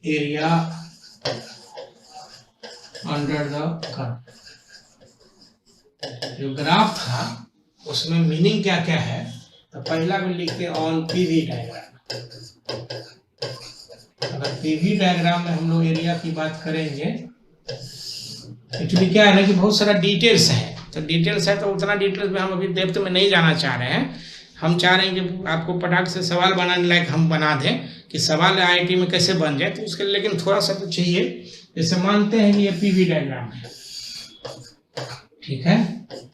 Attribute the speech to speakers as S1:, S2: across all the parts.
S1: Area under the curve. जो graph था उसमें मीनिंग क्या क्या है, तो पहला में लिखते हैं ऑन पीवी डायग्राम। अगर पीवी डायग्राम में हम लोग एरिया की बात करेंगे, एक्चुअली क्या है ना कि बहुत सारा डिटेल्स है, तो डिटेल्स है तो उतना डिटेल्स में हम अभी डेप्थ में नहीं जाना चाह रहे हैं। हम चाह रहे हैं कि आपको पटाख से सवाल बनाने लायक हम बना दें कि सवाल आईआईटी में कैसे बन जाए, तो उसके लिए लेकिन थोड़ा सा तो चाहिए। जैसे मानते हैं कि ये पीवी डायग्राम है, ठीक है,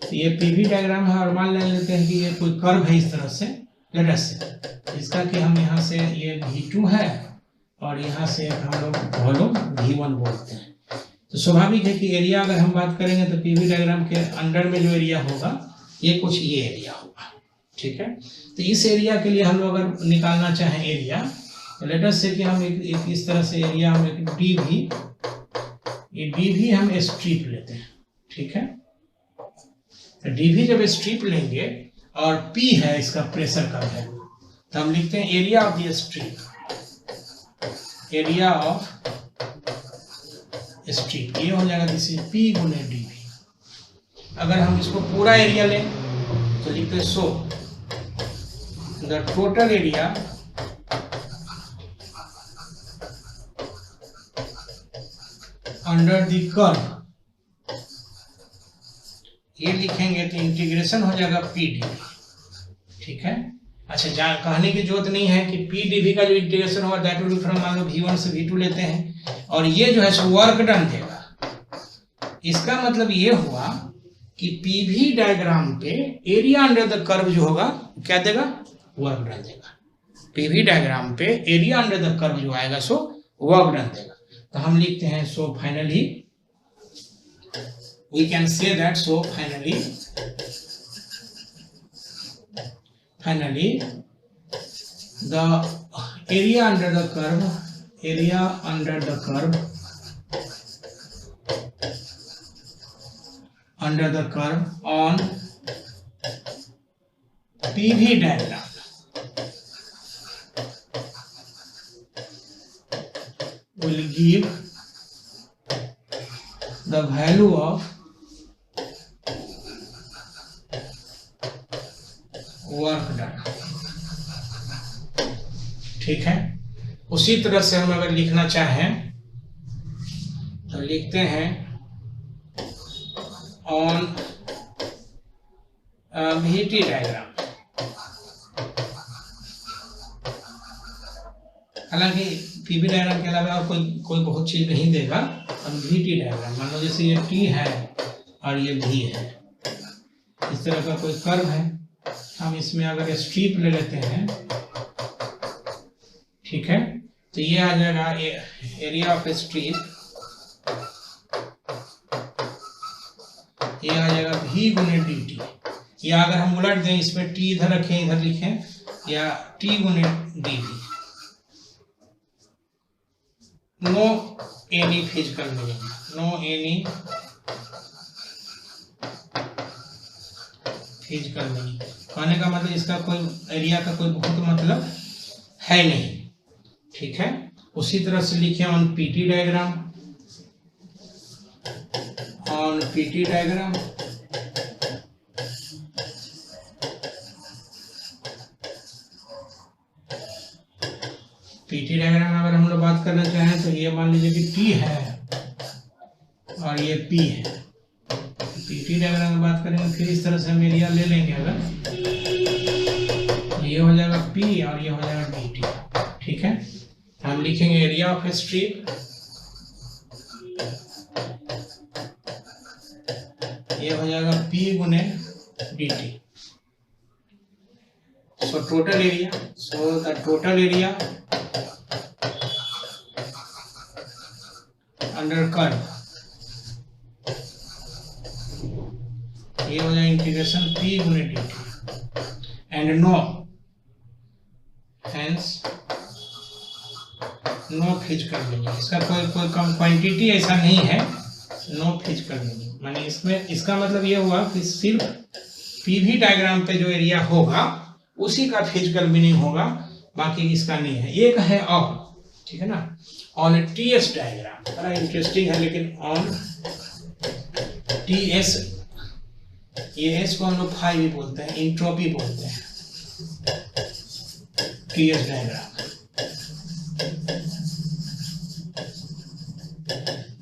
S1: तो ये पीवी डायग्राम है और मान लेते हैं कि ये कोई कर्व है इस तरह से, लेटस से इसका कि हम यहाँ से ये V2 है और यहाँ से हम लोग वॉल्यूम V1 बोलते हैं। तो स्वाभाविक है कि एरिया अगर हम बात करेंगे तो पीवी डायग्राम के अंडर में जो एरिया होगा ये कुछ ये एरिया होगा, ठीक है। तो इस एरिया के लिए हम लोग अगर निकालना चाहें एरिया, तो लेटस से कि हम एक इस तरह से एरिया हम एक DV हम स्ट्रिप लेते हैं, ठीक है। तो DV जब स्ट्रिप लेंगे और P है इसका प्रेशर का वैल्यू, तो हम लिखते हैं area of the strip, area of strip, ये हो जाएगा दिस इज P गुने DV। अगर हम इसको पूरा एरिया लें तो लिखते हैं सो the total area under the curve, ये लिखेंगे तो इंटीग्रेशन हो जाएगा PdV, ठीक है। अच्छा, कहने की जरूरत नहीं है कि PdV का जो इंटीग्रेशन होगा दैट विल बी फ्रॉम, मान लो V1 से V2 लेते हैं और ये जो है सो वर्क डन देगा। इसका मतलब ये हुआ कि पीवी डायग्राम पे एरिया अंडर द कर्व जो होगा क्या देगा, वर्क डन देगा। पीवी डायग्राम पे एरिया अंडर द कर्व जो आएगा सो वर्क डन देगा। तो हम लिखते हैं so finally we can say that, so finally the area under the curve on PV diagram will give the value of work done, ठीक है। उसी तरह से हम अगर लिखना चाहें तो लिखते हैं ऑन VT डायग्राम। हालांकि पीवी डायग्राम के अलावा और कोई बहुत चीज नहीं देगा। हम VT डायग्राम, मान लो जैसे ये T है और ये V है, इस तरह का कोई कर्व है, हम इसमें अगर स्ट्रिप ले लेते हैं, ठीक है, तो ये आ जाएगा एरिया ऑफ स्ट्रिप, ये आ जाएगा V गुने DT। या अगर हम उलट दें, इसमें T इधर रखें इधर लिखें, या T गुने DV। No any physical meaning, no any physical meaning, कहने का मतलब इसका कोई एरिया का कोई बहुत मतलब है नहीं, ठीक है। उसी तरह से लिखे on PT diagram, on PT diagram में अगर हम लोग बात करना चाहें तो ये मान लीजिए कि T है और ये P है। PT डायग्राम में बात करेंगे फिर इस तरह से हम एरिया ले लेंगे, अगर ये हो जाएगा P और ये हो जाएगा DT, ठीक है। हम लिखेंगे एरिया ऑफ स्ट्रिप, ये हो जाएगा P गुने DT। So total area, so the total area under curve, ये हो जाएगा इंटीग्रेशन P गुने DT and no, hence no physical meaning. इसका कोई कम क्वांटिटी ऐसा नहीं है, नो फिजिकल मीनिंग, माने इसमें इसका मतलब ये हुआ कि सिर्फ पीवी डायग्राम पे जो एरिया होगा उसी का फिजिकल मीनिंग होगा, बाकी इसका नहीं है। एक है ऑफ, ठीक है ना, ऑन ए टीएस डायग्राम, बड़ा इंटरेस्टिंग है। लेकिन ऑन टीएस, ये एस को हम लोग फाई भी बोलते हैं, इंट्रोपी बोलते हैं, टीएस डायग्राम।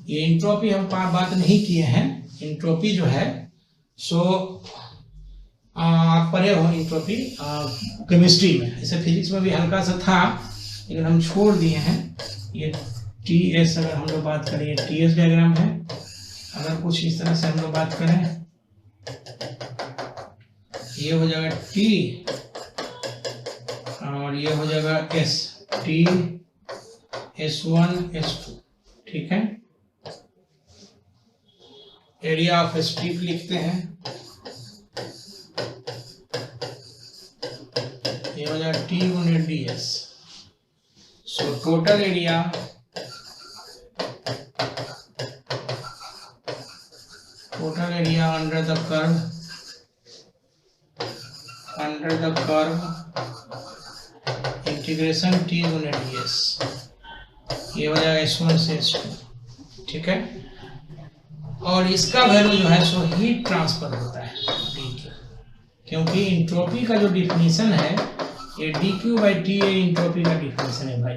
S1: ये इंट्रोपी हम बात नहीं किए हैं। इंट्रोपी जो है सो पढ़े हो इंट्रोपी केमिस्ट्री में, ऐसे फिजिक्स में भी हल्का सा था लेकिन हम छोड़ दिए हैं। ये टी एस अगर हम लोग बात करें, ये टी एस डायग्राम है। अगर कुछ इस तरह से हम लोग बात करें, ये हो जाएगा टी और ये हो जाएगा एस, टी S1 S2, ठीक है। एरिया ऑफ स्ट्रिप लिखते हैं, ये हो जाएगा T × ds। So total area under the curve integration T × ds, ये हो जाएगा S1 से S2, ठीक है। और इसका वैल्यू जो है सो हीट ट्रांसफर होता है dq, क्योंकि इंट्रोपी का जो डिफिनीशन है ये dq/T इंट्रोपी का डिफिनीशन है भाई,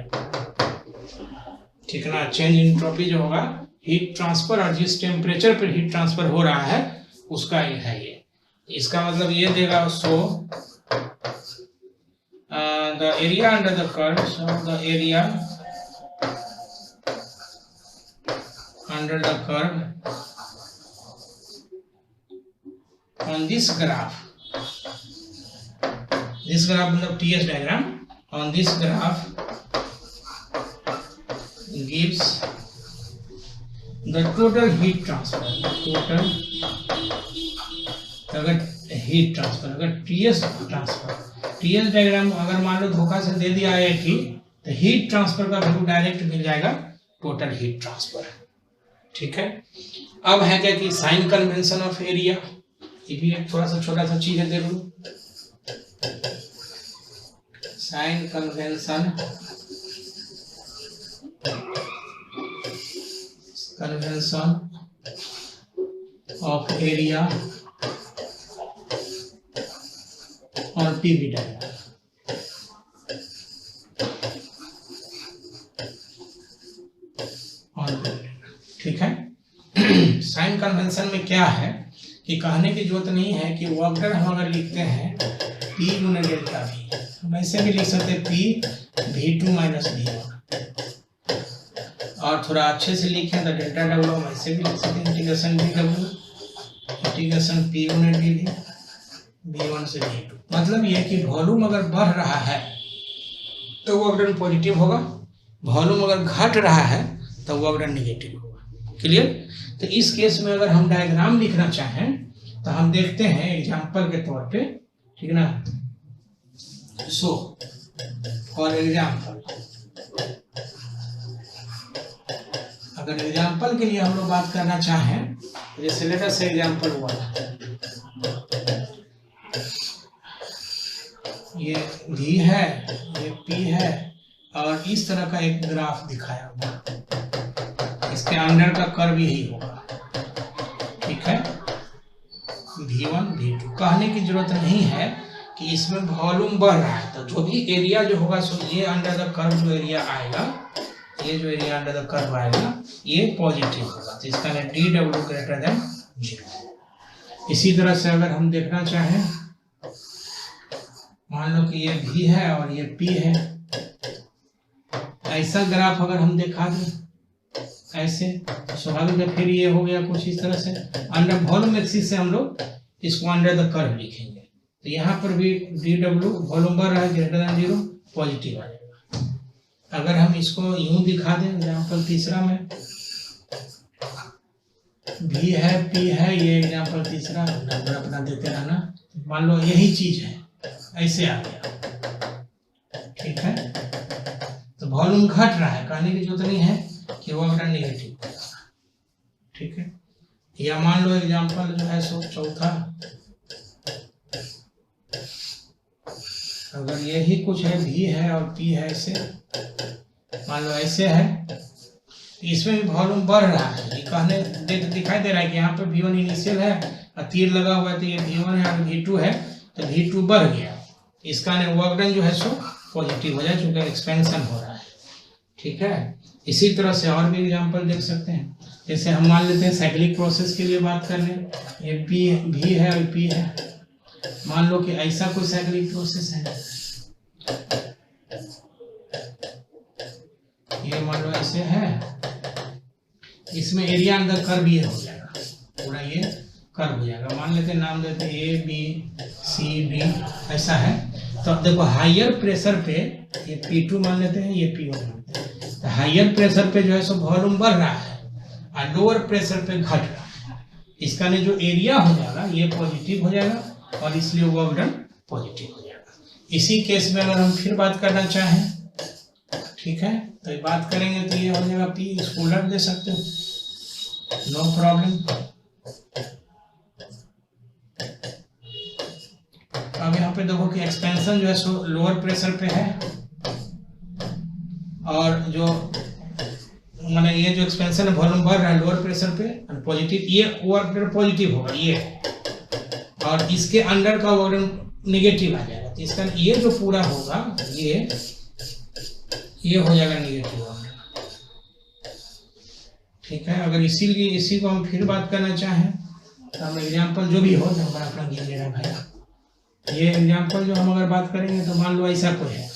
S1: ठीक है ना। चेंज इंट्रोपी जो होगा हीट ट्रांसफर, और जिस टेम्परेचर पर हीट ट्रांसफर हो रहा है उसका है ये। इसका मतलब ये देगा, so the area under the curve, so the area under the curve on this graph मतलब TS diagram, on this graph gives the total heat transfer, अगर TS डायग्राम अगर मान लो धोखा से दे दिया IIT, तो हीट ट्रांसफर का वैल्यू डायरेक्ट मिल जाएगा टोटल हीट ट्रांसफर, ठीक है। अब है क्या कि साइन कन्वेंशन ऑफ एरिया, ये भी एक थोड़ा सा छोटा सा चीज है, देखो साइन कन्वेंशन ऑफ एरिया और पीवी डायग्राम। ठीक है। साइन कन्वेंशन में क्या है कि कहने की जरूरत नहीं है कि वर्क डन हम अगर लिखते हैं P × डेल्टा V, हम ऐसे भी लिख सकते हैं P V2 - V1, और थोड़ा अच्छे से लिखें तो डेल्टा W हम ऐसे भी लिख सकते हैं integration VW integration P × dV V1 से V2। मतलब ये कि वॉल्यूम अगर बढ़ रहा है तो वर्क डन पॉजिटिव होगा, वॉल्यूम अगर घट रहा है तो वर्क डन नेगेटिव होगा। क्लियर। तो इस केस में अगर हम डायग्राम लिखना चाहें तो हम देखते हैं एग्जांपल के तौर पे, ठीक है ना। सो फॉर एग्जांपल, अगर एग्जांपल के लिए हम लोग बात करना चाहें, जैसे लेट अस से एग्जांपल हुआ, ये V है, ये P है, और इस तरह का एक ग्राफ दिखाया हुआ, इसके अंदर का कर्व यही होगा, ठीक है। V1 V2 कहने की जरूरत नहीं है कि इसमें वॉल्यूम बढ़ रहा है, तो जो भी एरिया जो होगा सो ये अंडर द कर्व जो एरिया आएगा, ये जो एरिया अंडर द कर्व आएगा ये पॉजिटिव होगा, तो इसका dW > 0। इसी तरह से अगर हम देखना चाहें, मान लो कि ये V है और ये P है, ऐसा ग्राफ अगर हम दिखा दें ऐसे, स्वाभाविक है फिर ये हो गया कुछ इस तरह से। अंडर वॉल्यूम एक्सिस से हम लोग इसको अंडर द कर्व लिखेंगे, तो यहाँ पर भी dW वॉल्यूम बढ़ रहा है > 0 पॉजिटिव आ जाएगा। अगर हम इसको यूं दिखा दें, एग्जाम्पल तीसरा में V है P है, ये एग्जाम्पल तीसरा, नंबर अपना देते रहना। मान लो यही चीज है, ऐसे आ गया, ठीक है। तो वॉल्यूम घट रहा है, कहने की जरूरत नहीं है कि वो अपना नेगेटिव, ठीक है। या मान लो एग्जांपल जो है सो चौथा, अगर यही कुछ है V है और P है ऐसे, मान लो ऐसे है, इसमें भी वॉल्यूम बढ़ रहा है। ये कहने दिखाई दे रहा है कि यहाँ पे V1 इनिशियल है और तीर लगा हुआ है, तो ये V1 है और V2 है, तो V2 बढ़ गया। इसका वर्क डन जो है सो पॉजिटिव हो जाए, चूंकि एक्सपेंशन हो रहा है। ठीक है, इसी तरह से और भी एग्जांपल देख सकते हैं। जैसे हम मान लेते हैं साइक्लिक प्रोसेस के लिए बात कर लें, ये V है और P है। मान लो कि ऐसा कोई साइक्लिक प्रोसेस है, ये मान लो ऐसे है, इसमें एरिया अंदर कर्व ये हो जाएगा, पूरा ये कर्व हो जाएगा। मान लेते हैं नाम देते हैं A B C D, ऐसा है। तो अब देखो हायर प्रेशर पे ये P2 मान लेते हैं, ये P1 मानते हैं। तो हायर प्रेशर पे जो है सो वॉल्यूम बढ़ रहा है और लोअर प्रेशर पे घट रहा है। इसका ने जो एरिया हो जाएगा ये पॉजिटिव हो जाएगा और इसलिए वर्क डन पॉजिटिव हो जाएगा। इसी केस में अगर हम फिर बात करना चाहें, ठीक है, तो ये बात करेंगे तो ये हो जाएगा P, इसको उलट दे सकते हो, नो प्रॉब्लम। अब यहाँ पे देखो कि एक्सपेंशन जो है सो लोअर प्रेशर पे है और जो माने ये जो एक्सपेंशन है वॉल्यूम बढ़ रहा है लोअर प्रेशर पे पॉजिटिव, ये वर्क पॉजिटिव होगा ये, और इसके अंडर का वर्क निगेटिव आ जाएगा। तो इसका ये जो पूरा होगा ये हो जाएगा निगेटिव वर्क। ठीक है, अगर इसीलिए इसी को हम फिर बात करना चाहें तो हम एग्जाम्पल जो भी हो तो हमारा अपना गिन ले रहा है भाई। ये एग्जाम्पल जो हम अगर बात करेंगे तो मान लो ऐसा कोई है,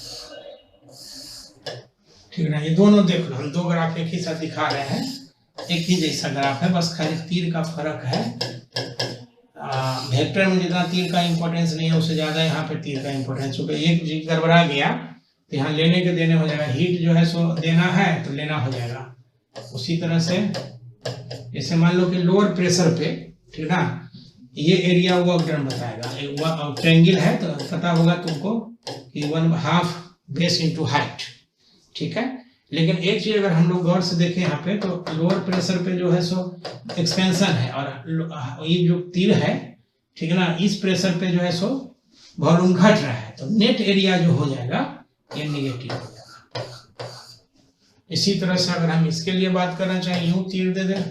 S1: ठीक है, ये दोनों देख लो, हम दो ग्राफ एक ही साथ दिखा रहे हैं, एक ही जैसा ग्राफ है, बस खाली तीर का फर्क है। वेक्टर में जितना तीर का इंपॉर्टेंस नहीं है उससे ज्यादा यहाँ पे तीर का इंपॉर्टेंस, क्योंकि एक गड़बड़ा गया तो यहाँ लेने के देने हो जाएगा। हीट जो है सो देना है तो लेना हो जाएगा। उसी तरह से जैसे मान लो कि लोअर प्रेशर पे, ठीक ना, ये एरिया वर्क डन बताएगा। एक ट्रायंगल है तो पता होगा तुमको कि 1/2 बेस इनटू हाइट, ठीक है। लेकिन एक चीज अगर हम लोग गौर से देखें यहाँ पे तो लोअर प्रेशर पे जो है सो एक्सपेंशन है और ये जो तीर है, ठीक है ना, इस प्रेशर पे जो है सो वॉल्यूम घट रहा है, तो नेट एरिया जो हो जाएगा ये निगेटिव हो जाएगा। इसी तरह से अगर हम इसके लिए बात करना चाहें, यूं तीर दे दें,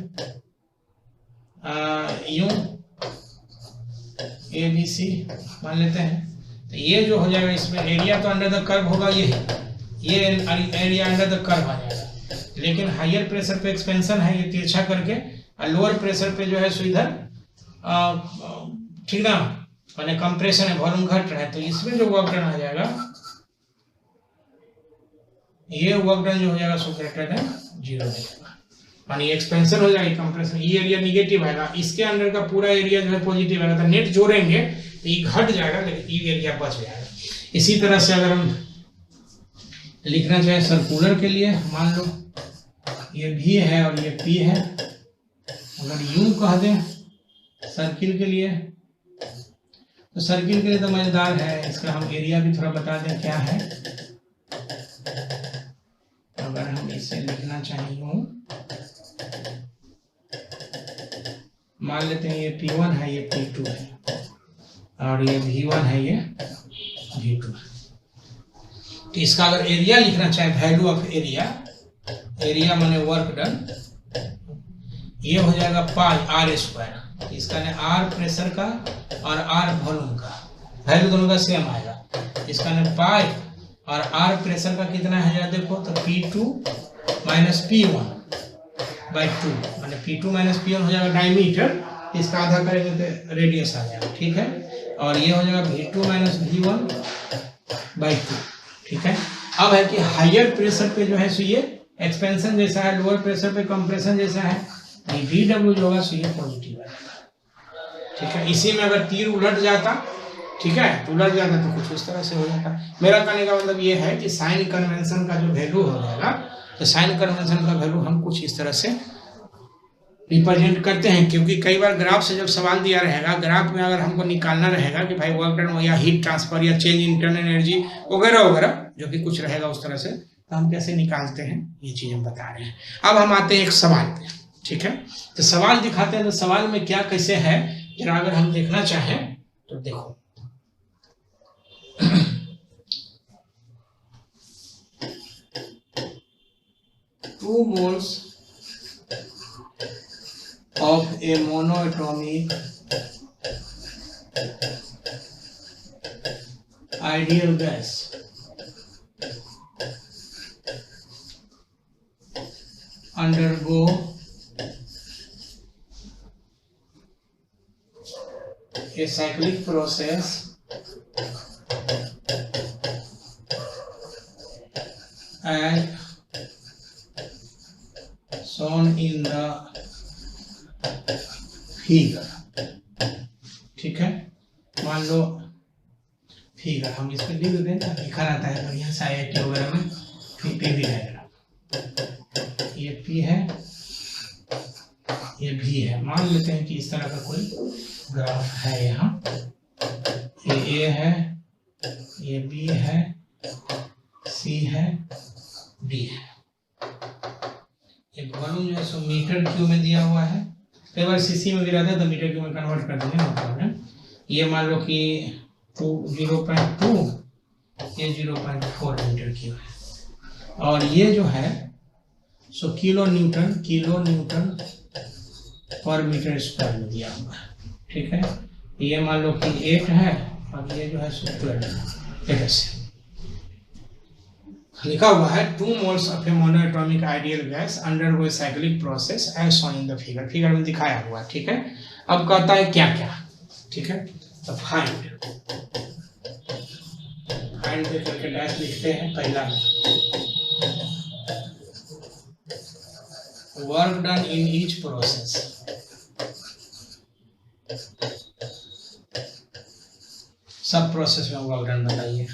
S1: यूं ABC मान लेते हैं, तो ये जो हो जाएगा इसमें एरिया तो अंडर द कर्व होगा, ये एरिया अंडर द कर्व आ जाएगा। लेकिन हायर प्रेशर पे एक्सपेंशन है, ये तिरछा करके, और लोअर प्रेशर पे जो है सो इधर ठीक ना, माने कंप्रेशन है, वॉल्यूम घट रहा है, तो इसमें जो वर्क डन आ जाएगा ये वर्क डन जो हो जाएगा सो ग्रेटर देन 0 हो जाएगा, माने एक्सपेंशन हो जाएगी, कंप्रेशन, ये एरिया निगेटिव आएगा, इसके अंदर का पूरा एरिया जो है पॉजिटिव आएगा। तो नेट जोड़ेंगे तो ये घट जाएगा लेकिन ये एरिया बच जाएगा। इसी तरह से अगर हम लिखना चाहे सर्कुलर के लिए, मान लो ये V है और ये P है, अगर यूं कह दें सर्किल के लिए, तो सर्किल के लिए तो मजेदार है, इसका हम एरिया भी थोड़ा बता दें क्या है। अगर हम इसे लिखना चाहें यूं, मान लेते हैं ये P1 है, ये P2 है और ये V1 है, ये V2 है। तो इसका अगर एरिया लिखना चाहे, वैल्यू ऑफ एरिया माने वर्क डन, ये हो जाएगा पाई R²। इसका ने R प्रेशर का और R वॉल्यूम का, वैल्यू दोनों का सेम आएगा। इसका ने पाई और R प्रेशर का कितना है यार देखो, तो P2 माइनस P1 बाई 2, माने P2 माइनस P1 हो जाएगा डायमीटर, इसका आधा करेंगे तो रेडियस आ जाएगा, ठीक है। और ये हो जाएगा V2 माइनस V1 बाई 2, ठीक है। अब है कि हायर प्रेशर पे जो है सो ये एक्सपेंशन जैसा है, लोअर प्रेशर पे कंप्रेशन जैसा है, VW जो होगा सो ये पॉजिटिव आएगा, ठीक है। इसी में अगर तीर उलट जाता, ठीक है, तो उलट जाता तो कुछ इस तरह से हो जाता। मेरा कहने का मतलब ये है कि साइन कन्वेंशन का जो वैल्यू हो जाएगा, तो साइन कन्वेंशन का वैल्यू हम कुछ इस तरह से रिप्रेजेंट करते हैं, क्योंकि कई बार ग्राफ से जब सवाल दिया रहेगा, ग्राफ में अगर हमको निकालना रहेगा कि भाई वर्क डन या हीट ट्रांसफर या चेंज इंटरनल एनर्जी वगैरह वगैरह जो कि कुछ रहेगा उस तरह से, तो हम कैसे निकालते हैं ये चीज हम बता रहे हैं। अब हम आते हैं एक सवाल पे, ठीक है। तो सवाल दिखाते हैं, तो सवाल में क्या कैसे है जरा अगर हम देखना चाहें तो देखो। 2 moles of a monoatomic ideal gas undergo a cyclic process as shown in the figure। ठीक है, मान लो फिगर हम इस पे लिख दें, लिखा रहता है बढ़िया से IIT वगैरह में। पीवी डायग्राम, ये पी है, ये भी है। मान लेते हैं कि इस तरह का कोई ग्राफ है, यहाँ ये ए है, ये बी है, सी है, डी है। एक वॉल्यूम जो है सो मीटर क्यूब में दिया हुआ है, कई बार सीसी में भी रहता है तो मीटर क्यूब में कन्वर्ट कर देंगे, नो प्रॉब्लम। ये मान लो कि 0.2, ये 0.4 मीटर क्यूब है। और ये जो है सो किलो न्यूटन पर मीटर स्क्वायर में दिया हुआ है। ठीक है, ये मान लो कि 8 है और ये जो है सो 12 ऐसे लिखा हुआ है। 2 moles of a monoatomic ideal gas undergo a cyclic process as shown in the figure। Figure में दिखाया हुआ है। ठीक है, अब कहता है क्या क्या। ठीक है, तो फाइंड दे करके डैश लिखते हैं। पहला work done in each process, सब प्रोसेस में वर्क डन बताइए।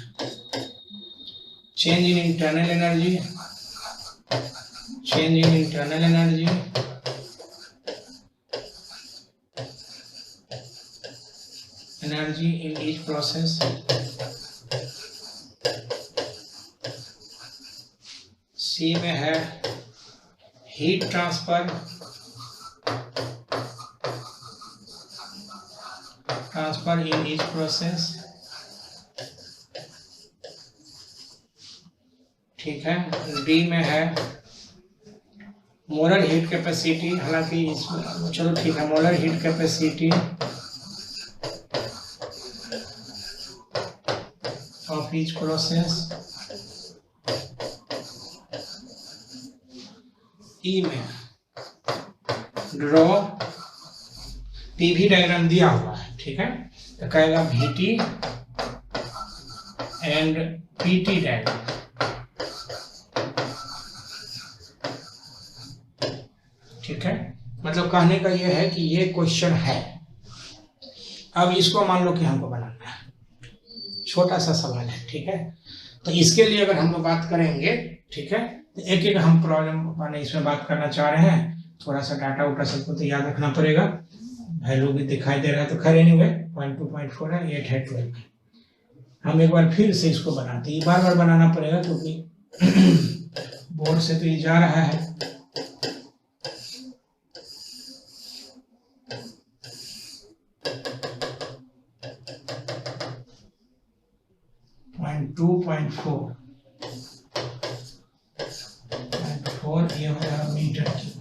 S1: Change in internal energy, energy in each process. C में है heat transfer in each process. ठीक है, डी में है मोलर हीट कैपेसिटी, हालांकि इसमें चलो ठीक है, molar heat capacity of each process. E में ड्रॉ पीवी डायग्राम दिया हुआ है। ठीक है, तो कहेगा VT एंड PT डायग्राम। ठीक है, मतलब कहने का यह है कि ये क्वेश्चन है। अब इसको मान लो कि हमको बनाना है, छोटा सा सवाल है। ठीक है, तो इसके लिए अगर हम लोग बात करेंगे, ठीक है, तो एक एक हम प्रॉब्लम माने इसमें बात करना चाह रहे हैं। थोड़ा सा डाटा उटा सबको तो याद रखना पड़ेगा। वैल्यू भी दिखाई दे रहा है, तो खैर एनीवे 0.2 0.4 है, 8 है, 12 है। हम एक बार फिर से इसको बनाते हैं, बार बार बनाना पड़ेगा क्योंकि बोर्ड से तो ये जा रहा है। ये हो जाएगा मीटर क्यूब,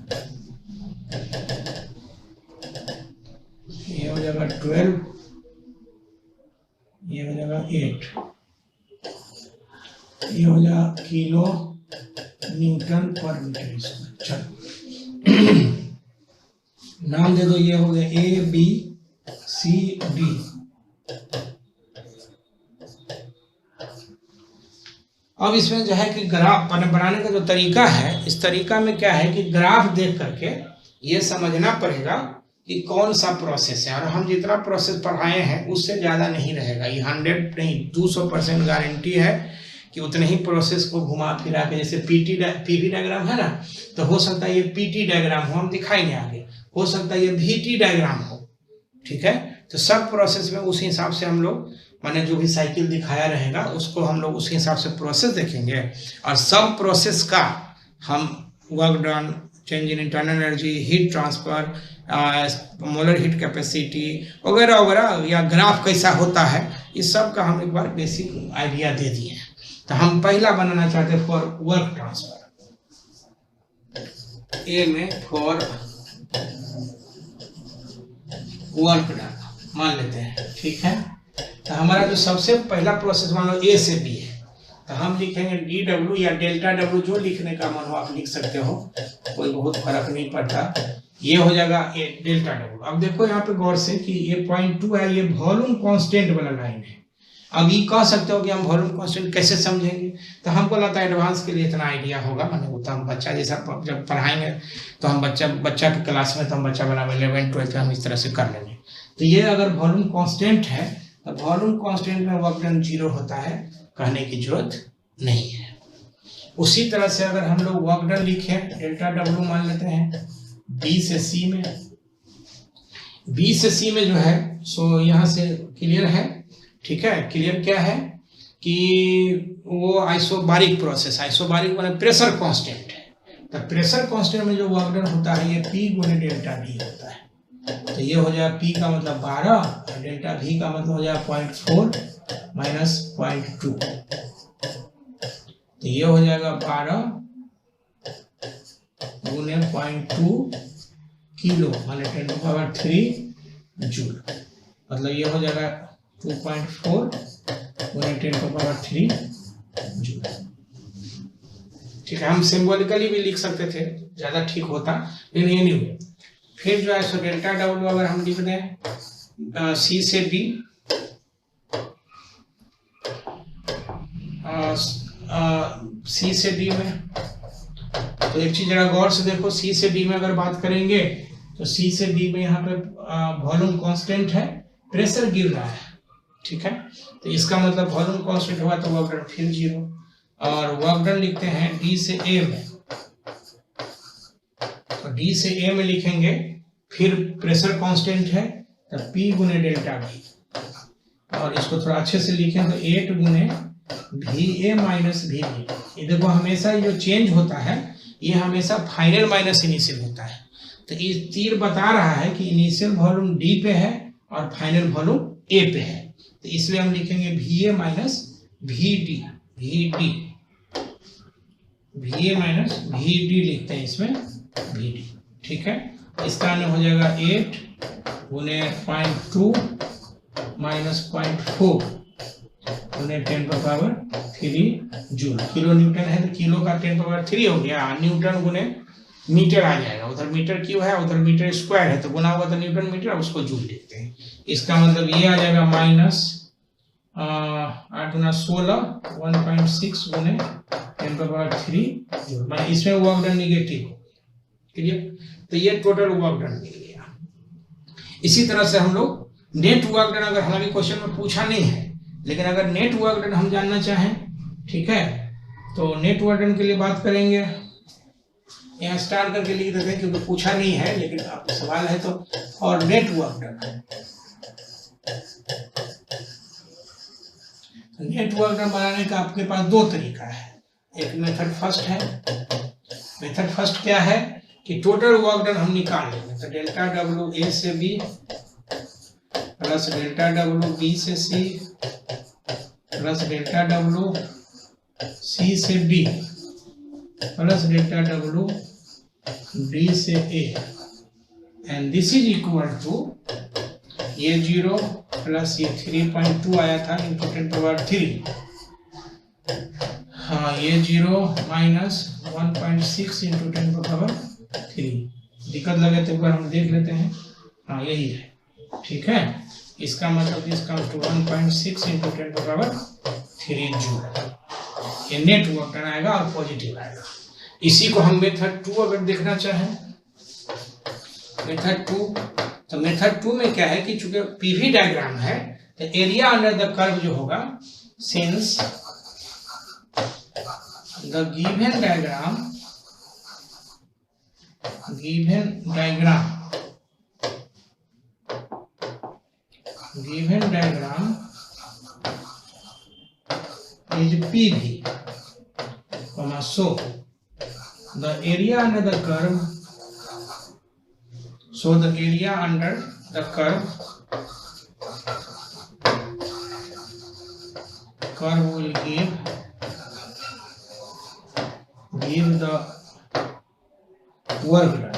S1: ये हो जाएगा 12, ये हो जाएगा 8, ये हो जाएगा किलो न्यूटन पर मीटर स्क्वायर। चलो नाम दे दो, ये हो गया ABCD। अब इसमें जो है कि ग्राफ बनाने का जो तरीका है, इस तरीका में क्या है कि ग्राफ देख करके ये समझना पड़ेगा कि कौन सा प्रोसेस है। और हम जितना प्रोसेस पढ़ाए हैं उससे ज़्यादा नहीं रहेगा, ये 100 नहीं 200% गारंटी है कि उतने ही प्रोसेस को घुमा फिरा के, जैसे पीवी डायग्राम है ना, तो हो सकता है ये PT डायग्राम हो, हम दिखाएंगे आगे, हो सकता है ये VT डायग्राम हो। ठीक है, तो सब प्रोसेस में उस हिसाब से हम लोग माने जो भी साइकिल दिखाया रहेगा उसको हम लोग उसी हिसाब से प्रोसेस देखेंगे। और सब प्रोसेस का हम work done, change in internal energy, heat transfer, molar heat capacity वगैरह वगैरह, या ग्राफ कैसा होता है, इस सब का हम एक बार बेसिक आइडिया दे दिए हैं। तो हम पहला बनाना चाहते हैं फॉर वर्क ट्रांसफर। ए में फॉर वर्क डन मान लेते हैं, ठीक है। तो हमारा जो सबसे पहला प्रोसेस मान लो ए से बी है, तो हम लिखेंगे डी डब्ल्यू या डेल्टा डब्ल्यू, जो लिखने का मन हो आप लिख सकते हो, कोई बहुत फर्क नहीं पड़ता। ये हो जाएगा ए डेल्टा डब्ल्यू। अब देखो यहाँ पे गौर से कि ये 0.2 है, ये वॉल्यूम कांस्टेंट वाला लाइन है। अब ये कह सकते हो कि हम वॉल्यूम कांस्टेंट कैसे समझेंगे, तो हमको लगता है एडवांस के लिए इतना आइडिया होगा, मैंने वो तो हम बच्चा जैसा जब पढ़ाएंगे तो हम बच्चा के क्लास में तो हम बच्चा बना 11 12 हम इस तरह से कर लेंगे। तो ये अगर वॉल्यूम कांस्टेंट है तो वॉल्यूम कांस्टेंट में वर्क डन 0 होता है, कहने की जरूरत नहीं है। उसी तरह से अगर हम लोग वर्क डन लिखे डेल्टा डब्ल्यू मान लेते हैं बी से सी में, बी से सी में जो है सो यहाँ से क्लियर है, ठीक है। क्लियर क्या है कि वो आइसोबारिक प्रोसेस, आइसोबारिक माने प्रेशर कांस्टेंट है, तो प्रेशर कांस्टेंट में जो वर्क डन होता है ये P गुने डेल्टा V होता है। तो ये हो जाएगा P का मतलब 12 और डेल्टा V का मतलब हो जाएगा 0.4 माइनस 0.2, तो ये हो जाएगा 12 गुने 0.2 किलो माने 10⁻³ जूल, मतलब ये हो जाएगा 2.4 गुने 10⁻³ जूल, ठीक है। हम सिंबॉलिकली भी लिख सकते थे, ज्यादा ठीक होता, लेकिन ये नहीं हुआ। फिर जो है सो डेल्टा डब्ल्यू अगर हम लिख दें सी से बी, सी से डी में, तो एक चीज जरा गौर से देखो, सी से डी में अगर बात करेंगे तो सी से डी में यहाँ पे वॉल्यूम कांस्टेंट है, प्रेशर गिर रहा है, ठीक है। तो इसका मतलब वॉल्यूम कांस्टेंट हुआ तो वर्क डन फिर 0, और वर्क डन लिखते हैं डी से ए में, तो डी से ए में लिखेंगे, फिर प्रेशर कांस्टेंट है तो P गुने डेल्टा V, और इसको थोड़ा अच्छे से लिखें तो 8 गुने VA माइनस VB। ये देखो हमेशा जो चेंज होता है ये हमेशा फाइनल माइनस इनिशियल होता है, तो ये तीर बता रहा है कि इनिशियल वॉल्यूम D पे है और फाइनल वॉल्यूम A पे है, तो इसलिए हम लिखेंगे VA minus VD, VA minus VD लिखते हैं इसमें VD, ठीक है। इसका हो जाएगा 8 गुने 0.2 माइनस 0.4 गुने 10⁻³ जूल, किलो न्यूटन है तो किलो का 10⁻³ हो गया, न्यूटन गुने मीटर आ जाएगा, उधर मीटर क्यों है, उधर मीटर स्क्वायर है, तो गुना हुआ तो न्यूटन मीटर, उसको जूल लिखते हैं। इसका मतलब ये आ जाएगा माइनस 8 गुना 16 1.6 गुने 10⁻³ जूल, मतलब इसमें वर्क डन निगेटिव हो, क्लियर। तो ये टोटल वर्क डन मिल गया। इसी तरह से हम लोग नेट वर्क डन, अगर हालांकि क्वेश्चन में पूछा नहीं है, लेकिन अगर नेट वर्क डन हम जानना चाहें, ठीक है, तो नेट वर्क डन के लिए बात करेंगे, यहाँ स्टार करके लिख देते हैं क्योंकि पूछा नहीं है, लेकिन आपको सवाल है तो, और net work done, net work done बनाने का आपके पास 2 तरीका है। एक मेथड फर्स्ट है, मेथड फर्स्ट क्या है कि टोटल वर्क डन हम निकाल लेंगे, तो डेल्टा डब्ल्यू ए से B plus delta W B से C plus delta W C से D plus delta W D से A, and this is equal to ये 0 प्लस ये 3.2 आया था इंटू 10⁻³, हाँ ये 0 माइनस 1.6 इंटू 10⁻³ दिक्कत लगे तो एक बार हम देख लेते हैं, हाँ यही है, ठीक है। इसका मतलब this comes to 1.6 into 10⁻³ joule, ये नेट वर्क डन आएगा और पॉजिटिव आएगा। इसी को हम मेथड 2 अगर देखना चाहें, मेथड 2, तो मेथड 2 में क्या है कि चूंकि पीवी डायग्राम है तो एरिया अंडर द कर्व जो होगा, since the given diagram is PV, so the area under the curve, so the area under the curve will give the work done.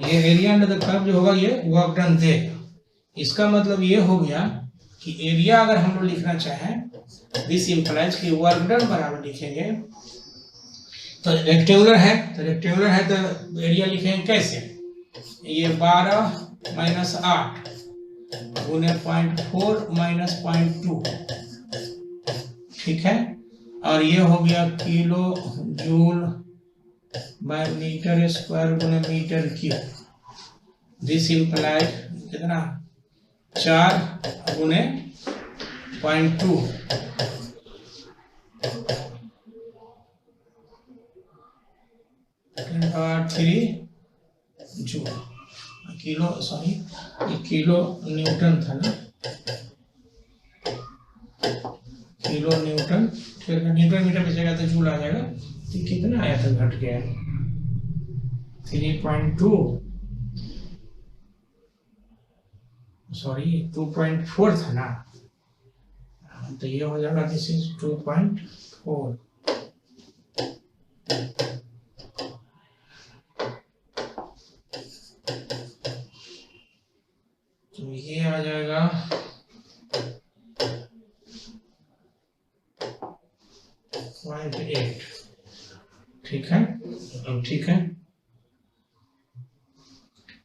S1: ये एरिया अंडर द कर्व जो होगा ये work done देगा। इसका मतलब ये हो गया कि एरिया अगर हम लोग लिखना चाहें, दिस इंप्लाइज कि वर्क डन बराबर लिखेंगे, तो रेक्टेंगुलर है तो एरिया लिखेंगे कैसे, ये 12 माइनस 8 गुने 0.4 माइनस 0.2, ठीक है। और ये हो गया kilo joule by metre square गुने मीटर क्यूब। दिस इंप्लाइज कितना 4 गुने 0.2 3 जूल किलो, सॉरी ये किलो न्यूटन था ना, किलो न्यूटन, ठीक है। न्यूटन मीटर में जगह तो जूल आ जाएगा। तो कितना आया था, घट गया 3.2, सॉरी 2.4 था ना, तो ये हो जाएगा दिस इज 2.4। तो ये आ जाएगा 0.8, ठीक है। अब ठीक है,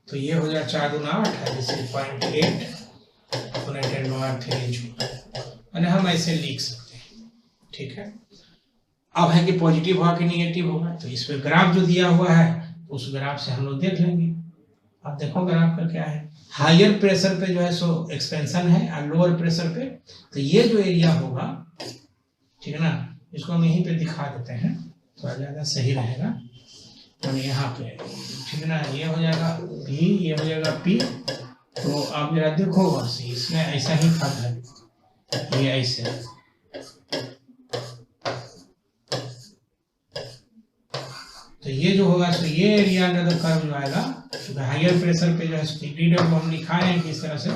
S1: तो ये हो जाए 4 गुना 8 है, दिस इज 0.8 गुना 10⁻³ जूल, और हम ऐसे लिख सकते हैं, ठीक है। अब है कि पॉजिटिव होगा कि निगेटिव होगा, तो इस पे ग्राफ जो दिया हुआ है उस ग्राफ से हम लोग देख लेंगे। अब देखो ग्राफ का क्या है, हायर प्रेशर पे जो है सो एक्सपेंशन है और लोअर प्रेशर पे, तो ये जो एरिया होगा, ठीक है ना, इसको हम यहीं पे दिखा देते हैं, थोड़ा ज़्यादा सही रहेगा। और यहाँ पे, ठीक है ना, ये हो जाएगा V, ये हो जाएगा P। तो आप जरा देखो बस, इसमें ऐसा ही फर्क है, ये ऐसे, तो ये जो होगा सो ये एरिया अंडर द कर्व जो आएगा, तो हायर प्रेशर पे जो है डिग्री को हम लिखा रहे हैं कि इस तरह से,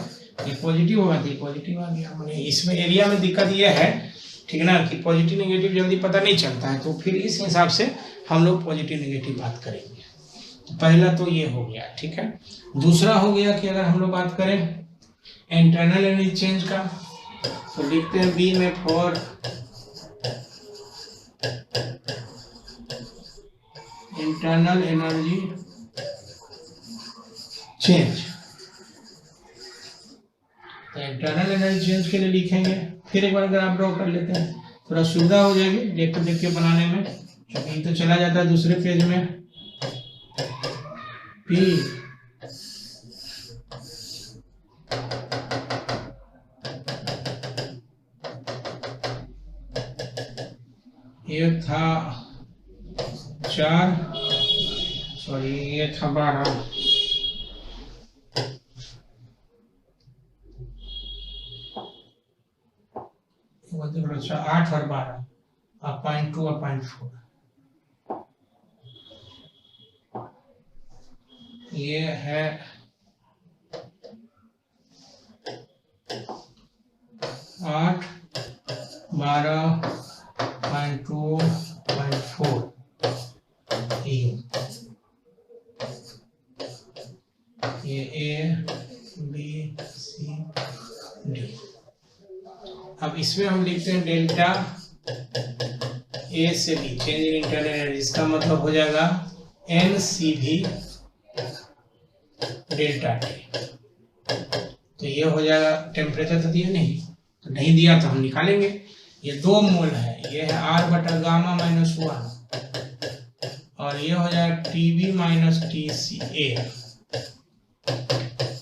S1: ये पॉजिटिव होगा तो ये पॉजिटिव आ गया। मैंने इसमें एरिया में दिक्कत ये है, ठीक है ना, कि पॉजिटिव नेगेटिव जल्दी पता नहीं चलता है, तो फिर इस हिसाब से हम लोग पॉजिटिव नेगेटिव बात करेंगे। तो पहला तो ये हो गया, ठीक है। दूसरा हो गया कि अगर हम लोग बात करें इंटरनल एनर्जी चेंज का, तो लिखते हैं बी में फॉर इंटरनल एनर्जी चेंज। तो इंटरनल एनर्जी चेंज के लिए लिखेंगे, फिर एक बार अगर आप ड्रॉ कर लेते हैं थोड़ा सुविधा हो जाएगी देखते देख के बनाने में, क्योंकि तो चला जाता है दूसरे पेज में। P ये था 4, सॉरी ये था 12, अच्छा 8 और 12, 0.2 और 0.4, ये है 8, 12, 0.2, 0.4 ये A, B, C, D। अब इसमें हम लिखते हैं डेल्टा A से B, change in internal energy, इसका मतलब हो जाएगा NCV डेल्टा T। तो ये हो जाएगा, टेम्परेचर तो दिया नहीं, तो नहीं दिया तो हम निकालेंगे। ये 2 मोल है, ये है R बटा गामा माइनस 1, और ये हो जाएगा TB माइनस TCA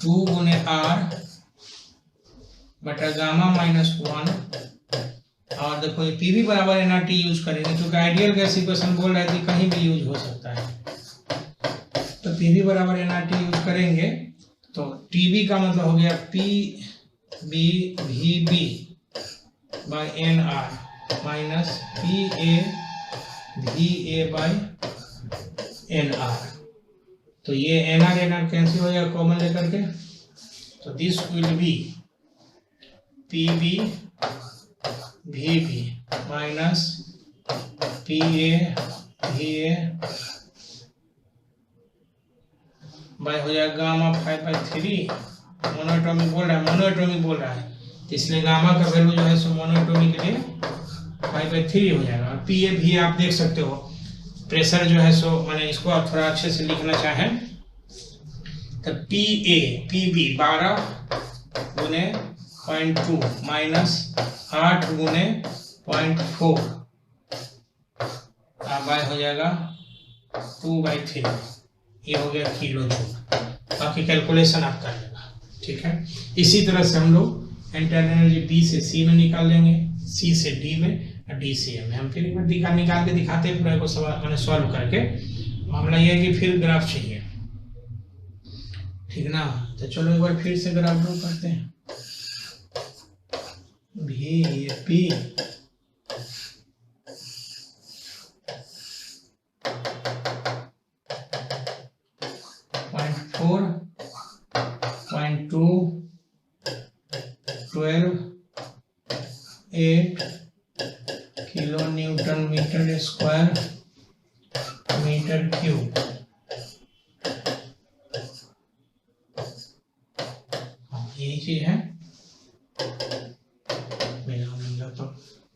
S1: 2 गुने R बटा गामा माइनस 1, और देखो ये पीवी बराबर nRT यूज करेंगे, क्योंकि आइडियल गैस इक्वेशन बोल रहे थे कहीं भी यूज हो सकता है, तो पीवी बराबर nRT यूज करेंगे, तो टीबी का मतलब हो गया PBVB by NR minus PAVA by NR। तो ये NR कैंसिल हो जाएगा कॉमन लेकर के, तो this will be PBVB minus PAVA VA by हो जाएगा गामा 5/3। मोनोएटॉमिक बोल रहा है, तो इसलिए गामा का वैल्यू जो है सो मोनोएटॉमिक के लिए 5/3 हो जाएगा। और PA भी आप देख सकते हो, प्रेशर जो है सो मैंने इसको आप थोड़ा अच्छे से लिखना चाहें तो PB 12 गुने 0.2 माइनस 8 गुने 0.4 बाय हो जाएगा 2/3। ये हो गया किलो जूल। बाकी कैलकुलेशन आप कर लेना, ठीक है। इसी तरह से हम लोग इंटरनल एनर्जी B से C में निकाल लेंगे, C से D में और D से A में। हम फिर एक बार निकाल के दिखाते हैं पूरा को सवाल मैंने सॉल्व करके। मामला ये है कि फिर ग्राफ चाहिए, ठीक ना। तो चलो एक बार फिर से ग्राफ ड्रॉ करते हैं। VP 0.4 0.2 12 8 kilo newton metre square metre cube. यही चीज है। तो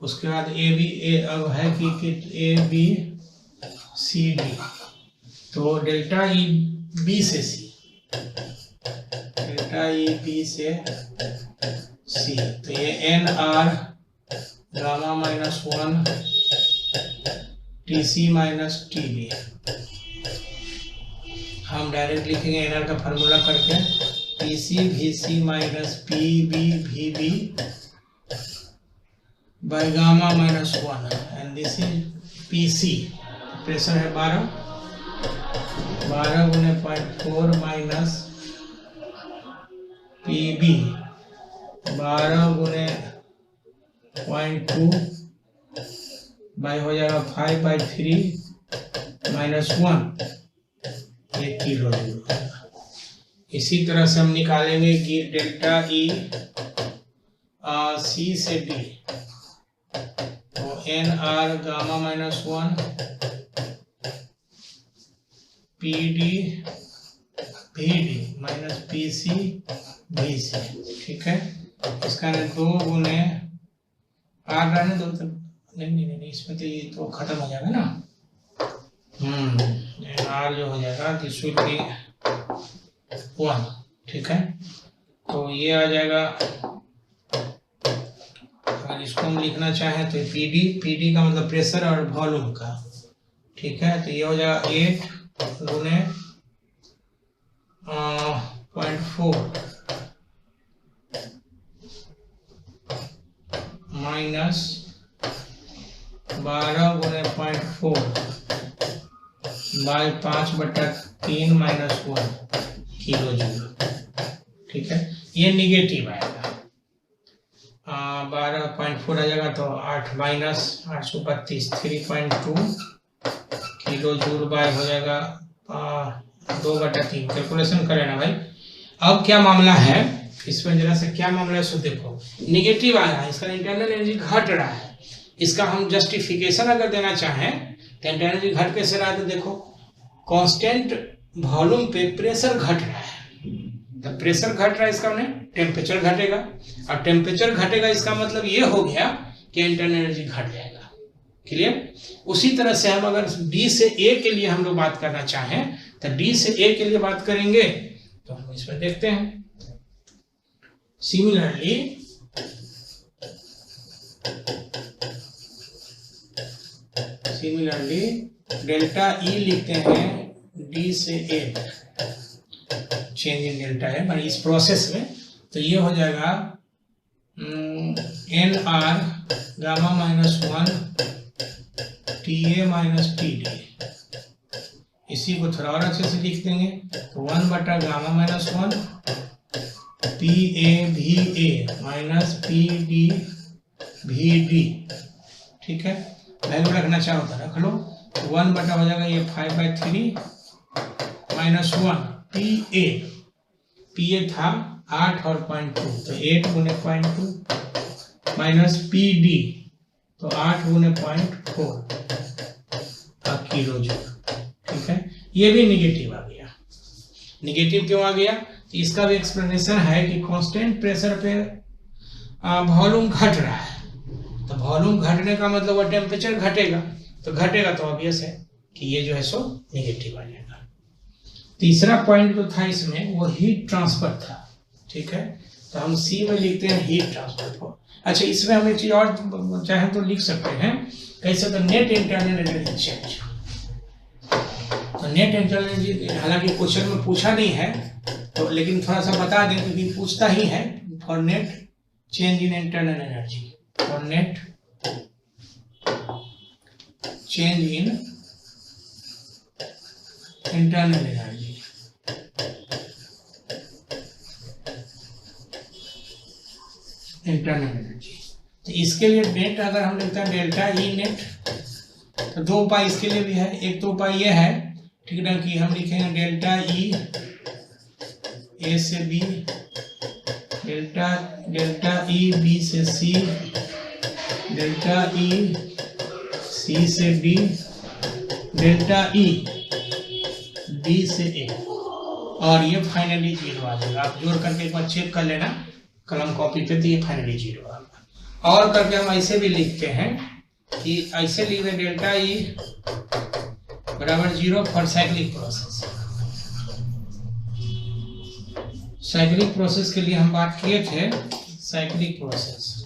S1: उसके बाद अब है कि ABCD, तो डेल्टा EB से C, डेल्टा EB से C, तो ये NR गामा -1 TC - TB। हम डायरेक्ट लिखेंगे NR का फार्मूला करके, PC VC - PB VB by gamma -1 and this is PC। Pressure है 12 गुने 0.4 माइनस PB 12 गुने 0.2 बाय हो जाएगा 5/3 -1, ये किलो जूल। इसी तरह से हम निकालेंगे कि डेल्टा C से D, तो NR gamma -1 PD VD minus PC VC, ठीक है। इसका 2 गुने R रहने दो, तो नहीं इसमें तो ये तो खत्म हो जाएगा ना। R जो हो जाएगा दिस विल बी 1, ठीक है। तो ये आ जाएगा, अगर इसको हम लिखना चाहें तो PD का मतलब प्रेशर और वॉल्यूम का, ठीक है। तो ये हो जाएगा 8 गुने 0.4 माइनस 12 गुने 0.4 बाय 5/3 -1 किलो जूल, ठीक है। ये निगेटिव आएगा, 12.4 आ जाएगा, तो 8 माइनस 832 3.2 किलो जूल बाय हो जाएगा 2/3। कैलकुलेशन करें ना भाई। अब क्या मामला है इसमें, जरा से क्या मामला है सो देखो। निगेटिव आ रहा है, इसका इंटरनल एनर्जी घट रहा है। इसका हम जस्टिफिकेशन अगर देना चाहें तो इंटरनल एनर्जी घट कैसे रहा है, तो देखो कांस्टेंट वॉल्यूम पे प्रेशर घट रहा है। तो प्रेशर घट रहा है, इसका मैंने टेम्परेचर घटेगा, और टेम्परेचर घटेगा इसका मतलब ये हो गया कि इंटरनल एनर्जी घट जाएगा। क्लियर। उसी तरह से हम अगर D से A के लिए हम लोग बात करना चाहें तो D से A के लिए बात करेंगे, तो हम इसमें देखते हैं। सिमिलरली डेल्टा E लिखते हैं D से A, चेंज इन डेल्टा है पर इस प्रोसेस में, तो ये हो जाएगा NR गामा -1 TA - TD। इसी को थोड़ा और अच्छे से लिख देंगे, तो 1/गामा -1 PA VA minus PD VD, ठीक है। वैल्यू रखना चाहो तो रख लो, 1 हो जाएगा ये 5/3 -1 PA था 8 और 0.2, तो 8 गुने 0.2 माइनस PD, तो 8 गुने 0.4 किलो जूल। ठीक है, ये भी निगेटिव आ गया। निगेटिव क्यों आ गया? इसका भी एक्सप्लेनेशन है कि कांस्टेंट प्रेशर पे वॉल्यूम घट रहा है, तो वॉल्यूम घटने का मतलब वो टेम्परेचर घटेगा, तो घटेगा तो ऑब्वियस है कि ये जो है सो निगेटिव आ जाएगा। तीसरा पॉइंट जो था इसमें वो हीट ट्रांसफर था। ठीक है, तो हम सी में लिखते हैं हीट ट्रांसफर को। अच्छा, इसमें हम एक चीज और चाहे तो लिख सकते हैं कैसे, तो नेट इंटरनल एनर्जी चेंज। तो नेट इंटरनल एनर्जी हालांकि क्वेश्चन में पूछा नहीं है, तो लेकिन थोड़ा सा बता दें क्योंकि पूछता ही है। For net change in internal energy, for net change in internal energy, internal energy. तो इसके लिए नेट अगर हम लिखते हैं डेल्टा ई नेट, तो दो उपाय इसके लिए भी है। एक तो उपाय यह है, ठीक है ना, कि हम लिखेंगे डेल्टा ई ए से बी, डेल्टा ई बी से सी, डेल्टा ई सी से डी, डेल्टा ई डी से ए, और ये फाइनली जीरो आ जाएगा। आप जोड़ करके एक बार चेक कर लेना कलम कॉपी पे, तो ये फाइनली जीरो आ गया। और करके हम ऐसे भी लिखते हैं कि ऐसे लिखे डेल्टा ई बराबर zero for cyclic process. Cyclic process के लिए हम बात किए थे, साइक्लिक प्रोसेस,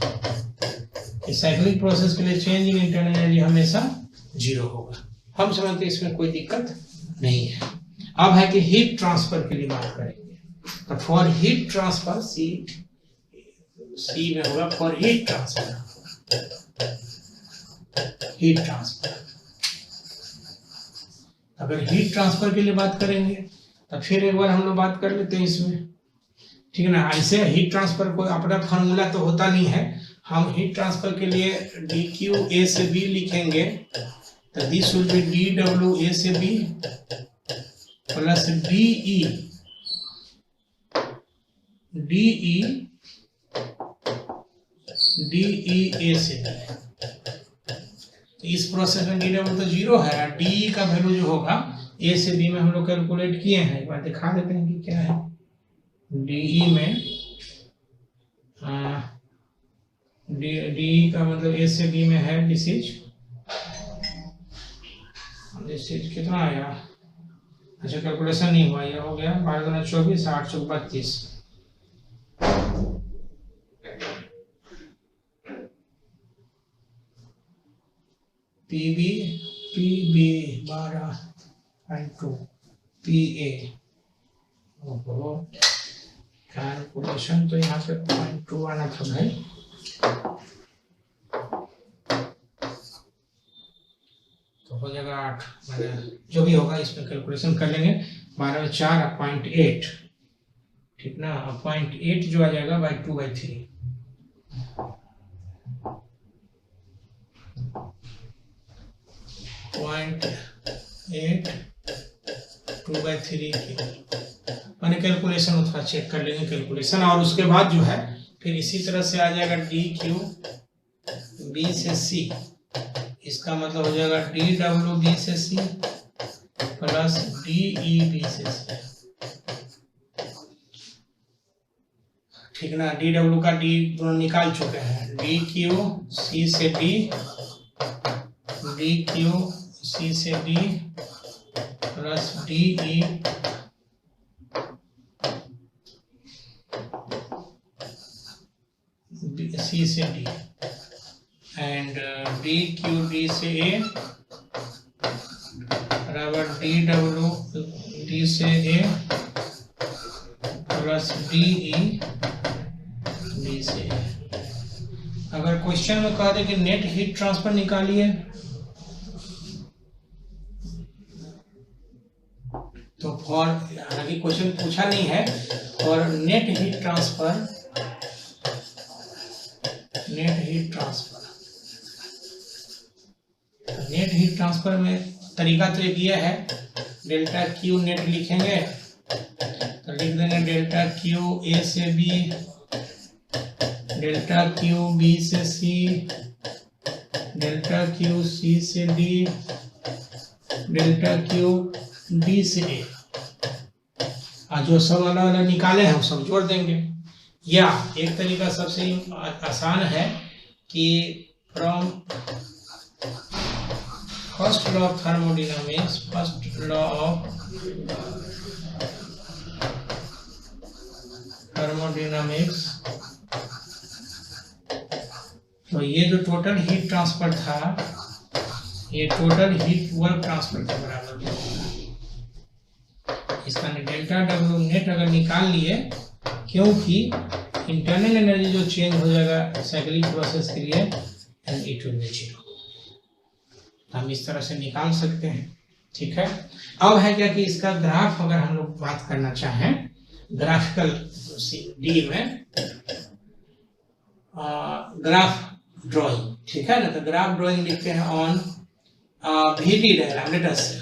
S1: साइक्लिक प्रोसेस के लिए चेंज इन इंटरनल एनर्जी हमेशा जीरो होगा। हम समझते हैं इसमें कोई दिक्कत नहीं है। अब है कि हीट ट्रांसफर के लिए बात करेंगे, तो फॉर हीट ट्रांसफर सी में होगा for heat transfer, heat transfer. अगर हीट ट्रांसफर के लिए बात करेंगे तो फिर एक बार हम लोग बात कर लेते हैं इसमें, ठीक है ना। ऐसे हीट ट्रांसफर कोई अपना फार्मूला तो होता नहीं है। हम हीट ट्रांसफर के लिए डी क्यू ए से बी लिखेंगे, तो this will B D W A से बी प्लस डी ई ए से बी। तो इस प्रोसेस में डी डब्ल्यू तो जीरो है, डी का वैल्यू जो होगा ए से बी में हम लोग कैलकुलेट किए हैं, एक बार दिखा देते हैं कि क्या है। डी में डी का मतलब ए से बी में है, दिस इज कितना आया? अच्छा, कैलकुलेशन नहीं हुआ, ये हो गया 12×24 832। पीबी 12/2 पीए। कैलकुलेशन तो यहाँ पे 0.2 आना था भाई, तो हो जाएगा 8, मैंने जो भी होगा इसमें कैलकुलेशन कर लेंगे। 12/4 0.8, ठीक ना। 0.8 जो आ जाएगा बाई 2/3, मैंने कैलकुलेशन थोड़ा चेक कर लेंगे कैलकुलेशन, और उसके बाद जो है फिर इसी तरह से आ जाएगा डी क्यू बी से सी, इसका मतलब हो जाएगा डी डब्ल्यू बी से C plus D E B से सी, ठीक ना। डी डब्ल्यू का डी दोनों निकाल चुके हैं, डी क्यू सी से डी, डी क्यू सी से डी प्लस डी ई सी से D, and D Q D से ए बराबर डी डब्ल्यू डी से ए प्लस डी ई डी से ए। अगर क्वेश्चन में कहा दे कि नेट हीट ट्रांसफर निकालिए, तो फॉर, हालांकि क्वेश्चन पूछा नहीं है, और नेट हीट ट्रांसफर में तरीका तो एक ये है, डेल्टा क्यू नेट लिखेंगे तो लिख देंगे डेल्टा क्यू ए से बी, डेल्टा क्यू बी से सी, डेल्टा क्यू सी से डी, डेल्टा क्यू बी से ए, जो सब अलग अलग निकाले हैं वो सब जोड़ देंगे। या एक तरीका सबसे आसान है कि from first law of thermodynamics, first law of thermodynamics, तो ये जो टोटल हीट ट्रांसफर था, ये टोटल हीट वर्क ट्रांसफर के बराबर होगा। इसका डेल्टा डब्ल्यू नेट अगर निकाल लिए, क्योंकि इंटरनल एनर्जी जो चेंज हो जाएगा साइक्लिक प्रोसेस के लिए, and it will be zero. हम इस तरह से निकाल सकते हैं, ठीक है। अब है क्या कि इसका ग्राफ अगर हम लोग बात करना चाहें, ग्राफिकल डी में ग्राफ ड्राइंग, ठीक है ना, तो ग्राफ ड्राइंग लिखते हैं on VT diagram let us से।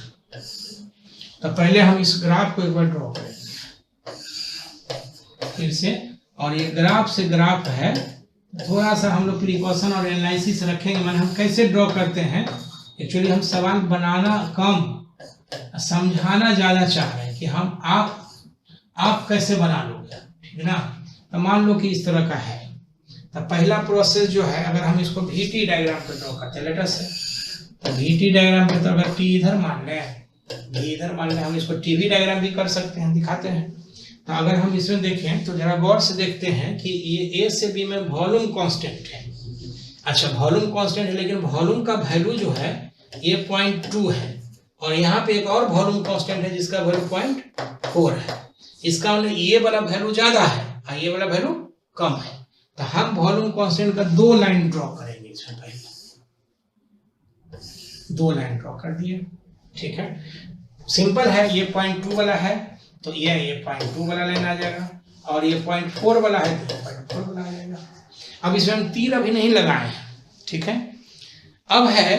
S1: तो पहले हम इस ग्राफ को एक बार ड्रॉ करेंगे फिर से, और ये ग्राफ से ग्राफ है, थोड़ा सा हम लोग प्रिकॉशन और एनालिसिस रखेंगे। मैंने हम कैसे ड्रॉ करते हैं, एक्चुअली हम सवाल बनाना कम, समझाना ज्यादा चाह रहे हैं कि हम आप कैसे बना लोगे, ठीक ना। तो मान लो कि इस तरह का है, तो पहला प्रोसेस जो है, अगर हम इसको वीटी डायग्राम पे ड्रॉ करते हैं लेटर से, तो वीटी डायग्राम पे तो अगर टी इधर मान लें, वी इधर मान लें, हम इसको टीवी डायग्राम भी कर सकते हैं, दिखाते हैं। तो अगर हम इसमें देखें तो जरा गौर से देखते हैं कि ये ए से बी में वॉल्यूम कांस्टेंट है। अच्छा, वॉल्यूम कांस्टेंट है, लेकिन वॉल्यूम का वैल्यू जो है ये 0.2 है, और यहाँ पे एक और वॉल्यूम कांस्टेंट है जिसका वैल्यू 0.4 है। इसका मतलब ये वाला वैल्यू ज्यादा है और ये वाला वैल्यू कम है। तो हम वॉल्यूम कांस्टेंट का 2 लाइन ड्रॉ करेंगे इसमें, पहले 2 लाइन ड्रॉ कर दिए, ठीक है। सिंपल है, ये 0.2 वाला है तो ये 0.2 वाला लाइन आ जाएगा, और ये 0.4 वाला है तो 0.4 वाला आ जाएगा। अब इसमें हम तीर अभी नहीं लगाए हैं, ठीक है। अब है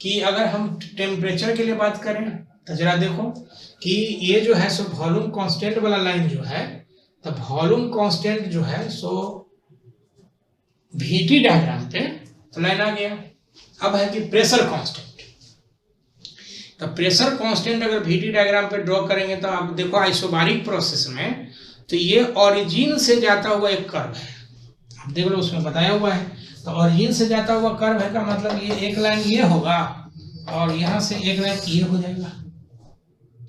S1: कि अगर हम टेम्परेचर के लिए बात करें तो जरा देखो कि ये जो है सो वॉल्यूम कांस्टेंट वाला लाइन जो है, तो वॉल्यूम कांस्टेंट जो है सो वीटी डायग्राम पे तो लाइन आ गया। अब है कि प्रेशर कांस्टेंट, तो प्रेशर कांस्टेंट अगर वीटी डायग्राम पे ड्रॉ करेंगे तो आप देखो आइसोबारिक प्रोसेस में, तो ये ओरिजिन से जाता हुआ एक कर्व है, आप देख लो उसमें बताया हुआ है। तो ओरिजिन से जाता हुआ कर्व है का मतलब ये एक लाइन ये होगा और यहाँ से एक लाइन ये हो जाएगा,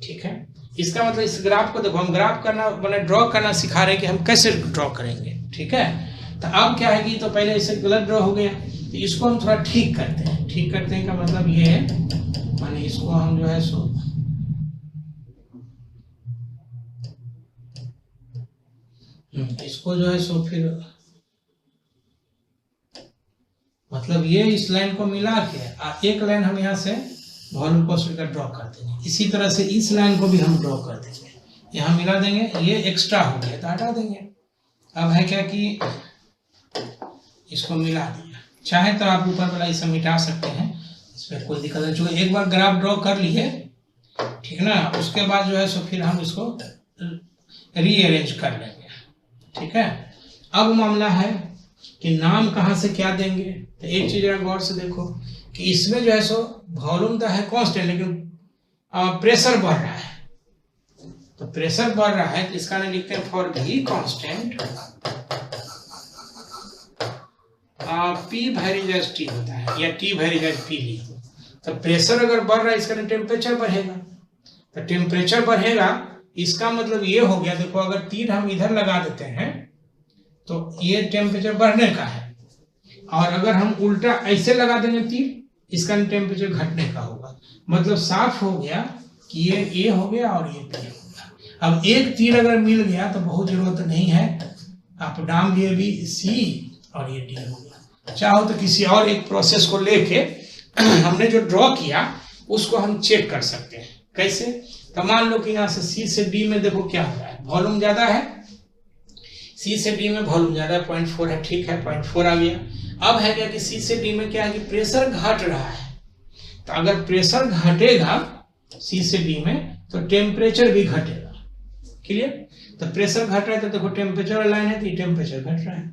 S1: ठीक है। इसका मतलब इस ग्राफ को देखो, हम ग्राफ करना मैंने ड्रॉ करना सिखा रहे हैं कि हम कैसे ड्रॉ करेंगे, ठीक है। तो अब क्या है कि तो पहले इसे गलत ड्रॉ हो गया, तो इसको हम थोड़ा ठीक करते हैं। ठीक करते हैं का मतलब ये है, माने इसको हम जो है सो इसको जो है सो फिर मतलब ये इस लाइन को मिला के एक लाइन हम यहाँ से वॉल्यूम कांस्टेंट का ड्रॉ कर देंगे। इसी तरह से इस लाइन को भी हम ड्रॉ कर देंगे, यहाँ मिला देंगे, ये एक्स्ट्रा हो गया तो हटा देंगे। अब है क्या कि इसको मिला दिया, चाहे तो आप ऊपर वाला इसे मिटा सकते हैं, इसमें कोई दिक्कत नहीं। चूंकि एक बार ग्राफ ड्रॉ कर लिए, ठीक ना, उसके बाद जो है सो फिर हम इसको रीअरेंज कर लेंगे, ठीक है। अब मामला है कि नाम कहाँ से क्या देंगे, तो एक चीज जरा गौर से देखो कि इसमें जो है सो वॉल्यूम तो है कांस्टेंट, लेकिन प्रेशर बढ़ रहा है। तो प्रेशर बढ़ रहा है तो इसका नाम लिखते हैं for V constant P varies T होता है, या टी वेरीज पी लिखो। तो प्रेशर अगर बढ़ रहा है इसका टेम्परेचर बढ़ेगा, तो टेम्परेचर बढ़ेगा इसका मतलब ये हो गया, देखो अगर तीर हम इधर लगा देते हैं तो ये टेम्परेचर बढ़ने का है, और अगर हम उल्टा ऐसे लगा देंगे तीर, इसका टेम्परेचर घटने का होगा। मतलब साफ हो गया कि ये ए हो गया और ये बी हो गया। अब एक तीर अगर मिल गया तो बहुत जरूरत नहीं है, अप डाउन ये भी सी और ये डी हो गया। चाहो तो किसी और एक प्रोसेस को लेके हमने जो ड्रॉ किया उसको हम चेक कर सकते हैं। कैसे? तो मान लो कि यहाँ से सी से डी में देखो क्या हो रहा है, वॉल्यूम ज्यादा है, सी से डी में वॉल्यूम ज्यादा है, 0.4 है, ठीक है 0.4 आ गया। अब है क्या कि सी से डी में क्या है कि प्रेशर घट रहा है, तो अगर प्रेशर घटेगा सी से डी में तो टेम्परेचर भी घटेगा। क्लियर? तो प्रेशर घट रहा है तो देखो टेम्परेचर लाइन है तो ये टेम्परेचर घट रहा है,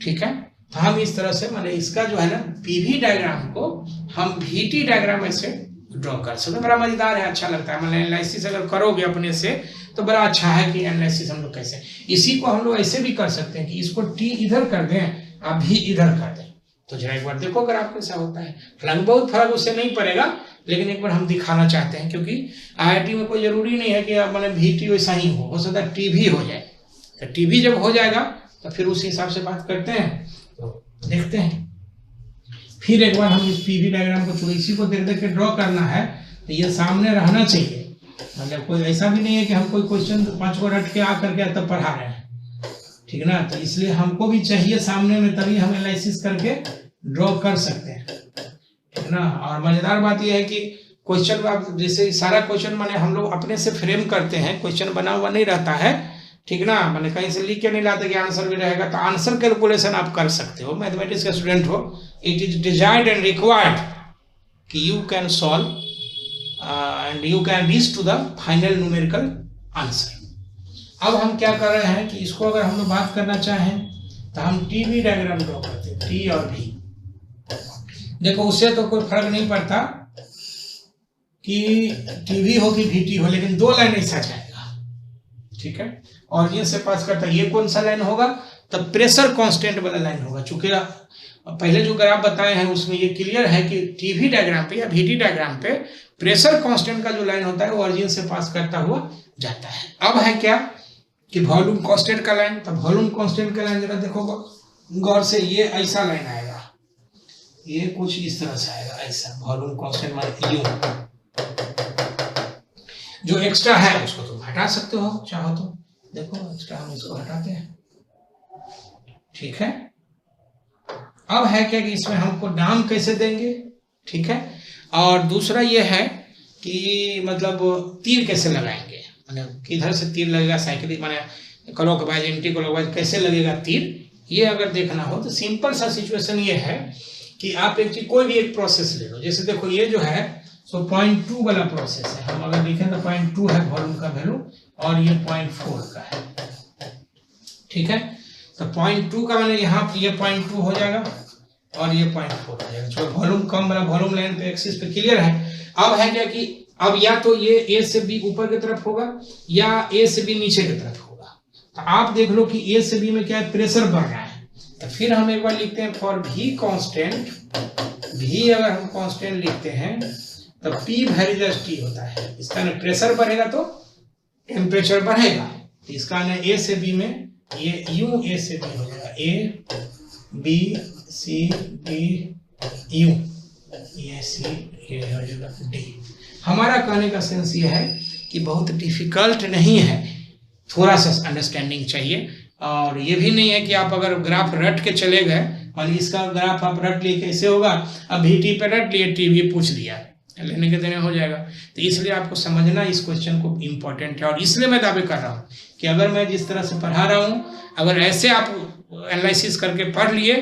S1: ठीक है। तो हम इस तरह से माने इसका जो है ना पीवी डायग्राम को हम वीटी डायग्राम ऐसे ड्रॉ कर सकते। बड़ा मजेदार है, अच्छा लगता है। मतलब एनालिसिस अगर करोगे अपने से तो बड़ा अच्छा है कि एनालिसिस हम लोग कैसे, इसी को हम लोग ऐसे भी कर सकते हैं कि इसको टी इधर कर दें, आप भी इधर कर दें, तो जरा एक बार देखो अगर आप कैसा होता है। हालांकि बहुत फर्क उससे नहीं पड़ेगा, लेकिन एक बार हम दिखाना चाहते हैं, क्योंकि IIT में कोई जरूरी नहीं है कि आप मतलब VT वैसा ही हो सकता है टी भी हो जाए। तो टी भी जब हो जाएगा तो फिर उस हिसाब से बात करते हैं, तो देखते हैं। फिर एक बार हम इस PV डायग्राम को चुने, इसी को देख देख के ड्रॉ करना है, तो ये सामने रहना चाहिए। मतलब कोई ऐसा भी नहीं है कि हम कोई क्वेश्चन 5 को रट के आ करके तब पढ़ा रहे हैं, ठीक ना। तो इसलिए हमको भी चाहिए सामने में, तभी हम एनालिसिस करके ड्रॉ कर सकते हैं, ठीक ना। और मजेदार बात यह है कि क्वेश्चन आप जैसे सारा क्वेश्चन माने हम लोग अपने से फ्रेम करते हैं, क्वेश्चन बना हुआ नहीं रहता है, ठीक ना। मैंने कहीं से लिख के नहीं लाते कि आंसर भी रहेगा, तो आंसर कैलकुलेशन आप कर सकते हो। मैथमेटिक्स का स्टूडेंट हो, it is desired and required कि you can solve and you can reach to the final numerical answer. अब हम क्या कर रहे हैं कि इसको अगर हम लोग बात करना चाहें तो हम टीवी डायग्राम ड्रॉ करते हैं, टी और भी। देखो उससे तो कोई फर्क नहीं पड़ता कि टीवी हो कि VT हो, लेकिन 2 लाइन ऐसा जाएगा, ठीक है। और ये से पास करता है, ये कौन सा लाइन होगा, तब प्रेशर कांस्टेंट वाला लाइन होगा। चूंकि पहले जो ग्राफ बताए हैं उसमें ये क्लियर है कि टीवी डायग्राम पे या VT डायग्राम पे प्रेशर कांस्टेंट का जो लाइन होता है वो ऑरिजिन से पास करता हुआ जाता है। अब है क्या कि वॉल्यूम कांस्टेंट का लाइन, तब वॉल्यूम कांस्टेंट का लाइन जरा देखो गौर से, ये ऐसा लाइन आएगा, ये कुछ इस तरह से आएगा, ऐसा वॉल्यूम कांस्टेंट माने यूं। जो एक्स्ट्रा है उसको तुम हटा सकते हो चाहो तो, देखो एक्स्ट्रा हम इसको हटाते हैं, ठीक है। अब है क्या कि इसमें हमको नाम कैसे देंगे, ठीक है। और दूसरा ये है कि मतलब तीर कैसे लगाएंगे, माने किधर से तीर लगेगा, साइकिल माने क्लॉकवाइज एंटी क्लॉकवाइज कैसे लगेगा तीर, ये अगर देखना हो तो सिंपल सा सिचुएशन ये है कि आप एक चीज कोई भी एक प्रोसेस ले लो। जैसे देखो ये जो है सो 0.2 वाला प्रोसेस है, हम अगर देखें तो 0.2 है वॉल्यूम का वैल्यू और ये 0.4 का है, ठीक है। तो 0.2 का मैंने यहाँ ये 0.2 हो जाएगा और ये 0.4 हो जाएगा। जो वॉल्यूम कम वाला वॉल्यूम लाइन पे एक्सिस पे क्लियर है। अब है क्या कि अब या तो ये A से B ऊपर की तरफ होगा या A से B नीचे की तरफ होगा। तो आप देख लो कि A से B में क्या है, प्रेशर बढ़ रहा है। तो फिर हम एक बार लिखते हैं फॉर V कांस्टेंट, V अगर हम कांस्टेंट लिखते हैं तो P वेरिएबल T होता है। इसका ना प्रेशर बढ़ेगा तो टेम्परेचर बढ़ेगा। तो इसका ना A से B में ये यूं A से B हो जाएगा, A B C D U, ये C ये हो जाएगा D। हमारा कहने का सेंस ये है कि बहुत डिफिकल्ट नहीं है, थोड़ा सा अंडरस्टैंडिंग चाहिए। और ये भी नहीं है कि आप अगर ग्राफ रट के चले गए और इसका ग्राफ आप रट लिए कैसे होगा, अब VT पे रट लिए टीवी पूछ लिया, लेने के देने हो जाएगा। तो इसलिए आपको समझना इस क्वेश्चन को इम्पोर्टेंट है। और इसलिए मैं दावे कर रहा हूँ कि अगर मैं जिस तरह से पढ़ा रहा हूँ, अगर ऐसे आप एनालिसिस करके पढ़ लिए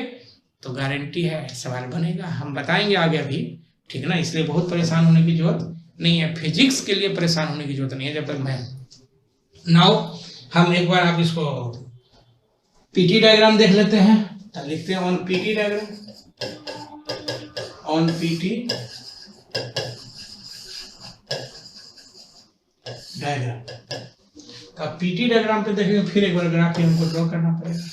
S1: तो गारंटी है सवाल बनेगा, हम बताएंगे आगे अभी, ठीक ना। इसलिए बहुत परेशान होने की जरूरत नहीं है, फिजिक्स के लिए परेशान होने की जरूरत नहीं है जब तक मैं। नाउ हम एक बार आप इसको PT डायग्राम देख लेते हैं। तो लिखते हैं on PT diagram, on PT diagram. तो आप PT डायग्राम पे देखेंगे, फिर एक बार ग्राफ हमको ड्रॉ करना पड़ेगा।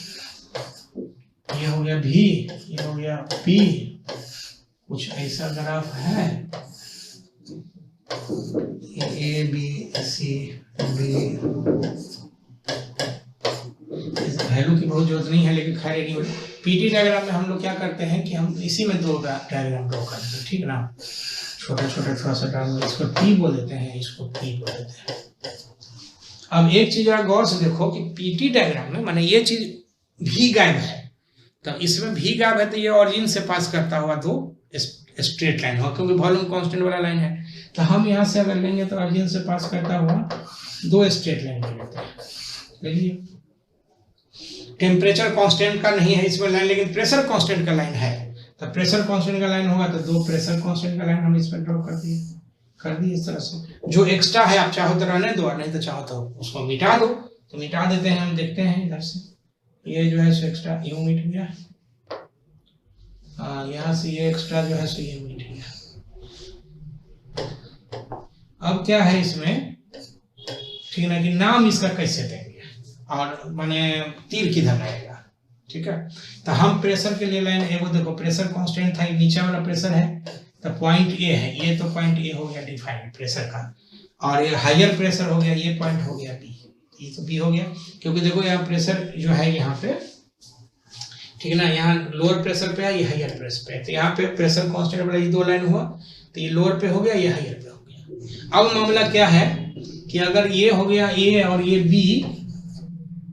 S1: ये हो गया V, ये हो गया P, कुछ ऐसा ग्राफ है, ये A B C D। इस वैल्यू की बहुत जरूरत नहीं है, लेकिन खैर नहीं होती। PT डायग्राम में हम लोग क्या करते हैं कि हम इसी में 2 डायग्राम ड्रॉ करते हैं, ठीक ना। छोटे छोटे थोड़ा सा डायग्राम, इसको T बोल देते हैं, इसको P बोल देते हैं। अब एक चीज जरा गौर से देखो कि PT डायग्राम में माने ये चीज V गायब है, तो इसमें V गायब है तो ये ऑरिजिन से पास करता हुआ 2 स्ट्रेट लाइन होगा, क्योंकि वॉल्यूम कांस्टेंट वाला लाइन है। तो हम यहाँ से अगर लेंगे तो ऑरिजिन से पास करता हुआ 2 स्ट्रेट लाइन ले लेते हैं। देखिए टेम्परेचर कांस्टेंट का नहीं है इसमें लाइन, लेकिन प्रेशर कांस्टेंट का लाइन है। तो प्रेशर कांस्टेंट का लाइन होगा तो 2 प्रेशर कांस्टेंट का लाइन हम इसमें ड्रॉ कर दिए इस तरह से। जो एक्स्ट्रा है आप चाहो तो रहने दो, नहीं तो चाहो तो उसको मिटा दो। तो मिटा देते हैं, हम देखते हैं इधर से, ये जो है सो एक्स्ट्रा यूं मिट गया, यहाँ से ये एक्स्ट्रा जो है सो ये मिट गया। अब क्या है इसमें, ठीक है ना, कि नाम इसका कैसे देंगे और माने तीर किधर रहेगा, ठीक है। तो हम प्रेशर के लिए लाइन एगो देखो प्रेशर कांस्टेंट था, नीचे वाला प्रेशर है तो पॉइंट ए है, ये तो पॉइंट ए हो गया डिफाइंड प्रेशर का, और ये हायर प्रेशर हो गया, ये पॉइंट हो गया बी, ये तो बी हो गया, क्योंकि देखो यहाँ प्रेशर जो है यहाँ पे, ठीक है ना, यहाँ लोअर प्रेशर पे है, ये हायर प्रेशर पे है, तो यहाँ पे प्रेशर कांस्टेंट वाला ये दो लाइन हुआ, तो ये लोअर पे हो गया, ये हायर पे हो गया। अब मामला क्या है कि अगर ये हो गया ए और ये बी,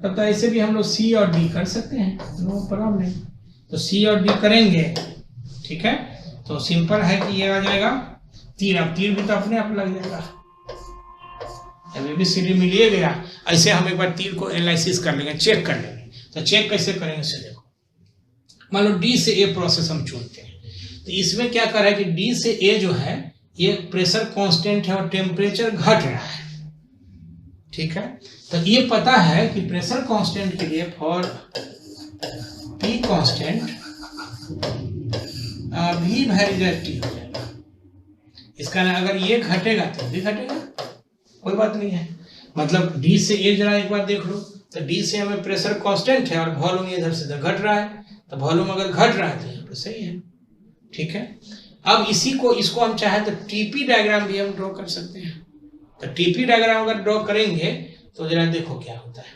S1: तब तो ऐसे भी हम लोग सी और डी कर सकते हैं, नो प्रॉब्लम। तो सी और डी करेंगे, ठीक है, तो सिंपल है कि ये आ जाएगा तीर, अब तीर भी तो अपने आप लग जाएगा, ABCD मिल ही गया। ऐसे हम एक बार तीर को एनालिसिस कर लेंगे, चेक कर लेंगे। तो चेक कैसे करेंगे इसे देखो, मान लो डी से ए प्रोसेस हम चुनते हैं, तो इसमें क्या कर रहा है कि डी से ए जो है ये प्रेशर कांस्टेंट है और टेम्परेचर घट रहा है, ठीक है। तो ये पता है कि प्रेशर कांस्टेंट के लिए फॉर पी कांस्टेंट भी वेरी हो जाएगा, इसका ना अगर ये घटेगा तो भी घटेगा, कोई बात नहीं है। मतलब डी से ए जरा एक बार देख लो, तो डी से हमें प्रेशर कांस्टेंट है और वॉल्यूम इधर से इधर घट रहा है, तो वॉल्यूम अगर घट रहा है तो यहाँ पे सही है, ठीक है। अब इसको हम चाहे तो टीपी डायग्राम भी हम ड्रॉ कर सकते हैं। तो टीपी डायग्राम अगर ड्रॉ करेंगे तो जरा देखो क्या होता है।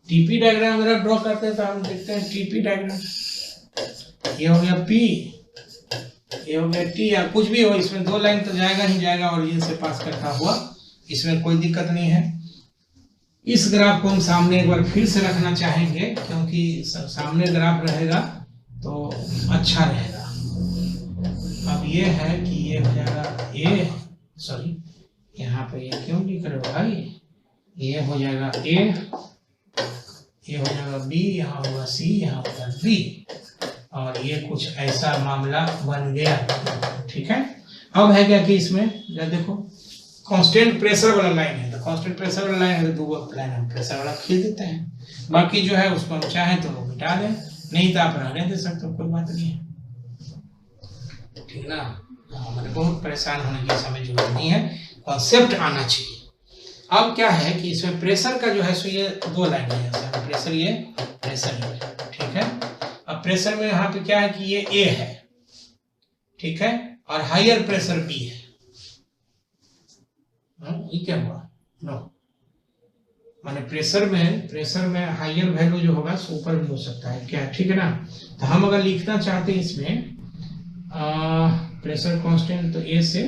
S1: टीपी डायग्राम अगर ड्रॉ करते हैं तो हम देखते हैं टीपी डायग्राम, ये हो गया पी, ये हो गया टी, या कुछ भी हो, इसमें दो लाइन तो जाएगा ही जाएगा, ओरिजिन से पास करता हुआ, इसमें कोई दिक्कत नहीं है। इस ग्राफ को हम सामने एक बार फिर से रखना चाहेंगे, क्योंकि सामने ग्राफ रहेगा तो अच्छा रहेगा। अब ये है कि ये हो जाएगा ए, सॉरी यहाँ पे ये क्यों लिख रहे हो भाई, ये हो जाएगा ए, ये हो जाएगा बी, यहाँ होगा सी, यहाँ होगा बी, और ये कुछ ऐसा मामला बन गया, ठीक है। अब है क्या कि इसमें देखो कांस्टेंट प्रेशर वाला लाइन है, तो कांस्टेंट प्रेशर वाला लाइन है तो दो लाइन हम प्रेशर वाला खींच देते हैं, बाकी जो है उसको हम चाहें तो मिटा दें, नहीं तो आप रहने दे सकते हो, कोई बात नहीं है, ठीक ना। हमें बहुत परेशान होने की समय जरूरत नहीं है, कॉन्सेप्ट आना चाहिए। अब क्या है कि इसमें प्रेशर का जो है सो ये दो लाइन है, प्रेशर ये प्रेशर ये, ठीक है। अब प्रेशर में यहाँ पे क्या है कि ये ए है, ठीक है, और हायर प्रेशर बी है, ये क्या हुआ, नो माने प्रेशर में हायर वैल्यू जो होगा सो ऊपर भी हो सकता है क्या, ठीक है ना। तो हम अगर लिखना चाहते हैं इसमें प्रेशर कांस्टेंट, तो ए से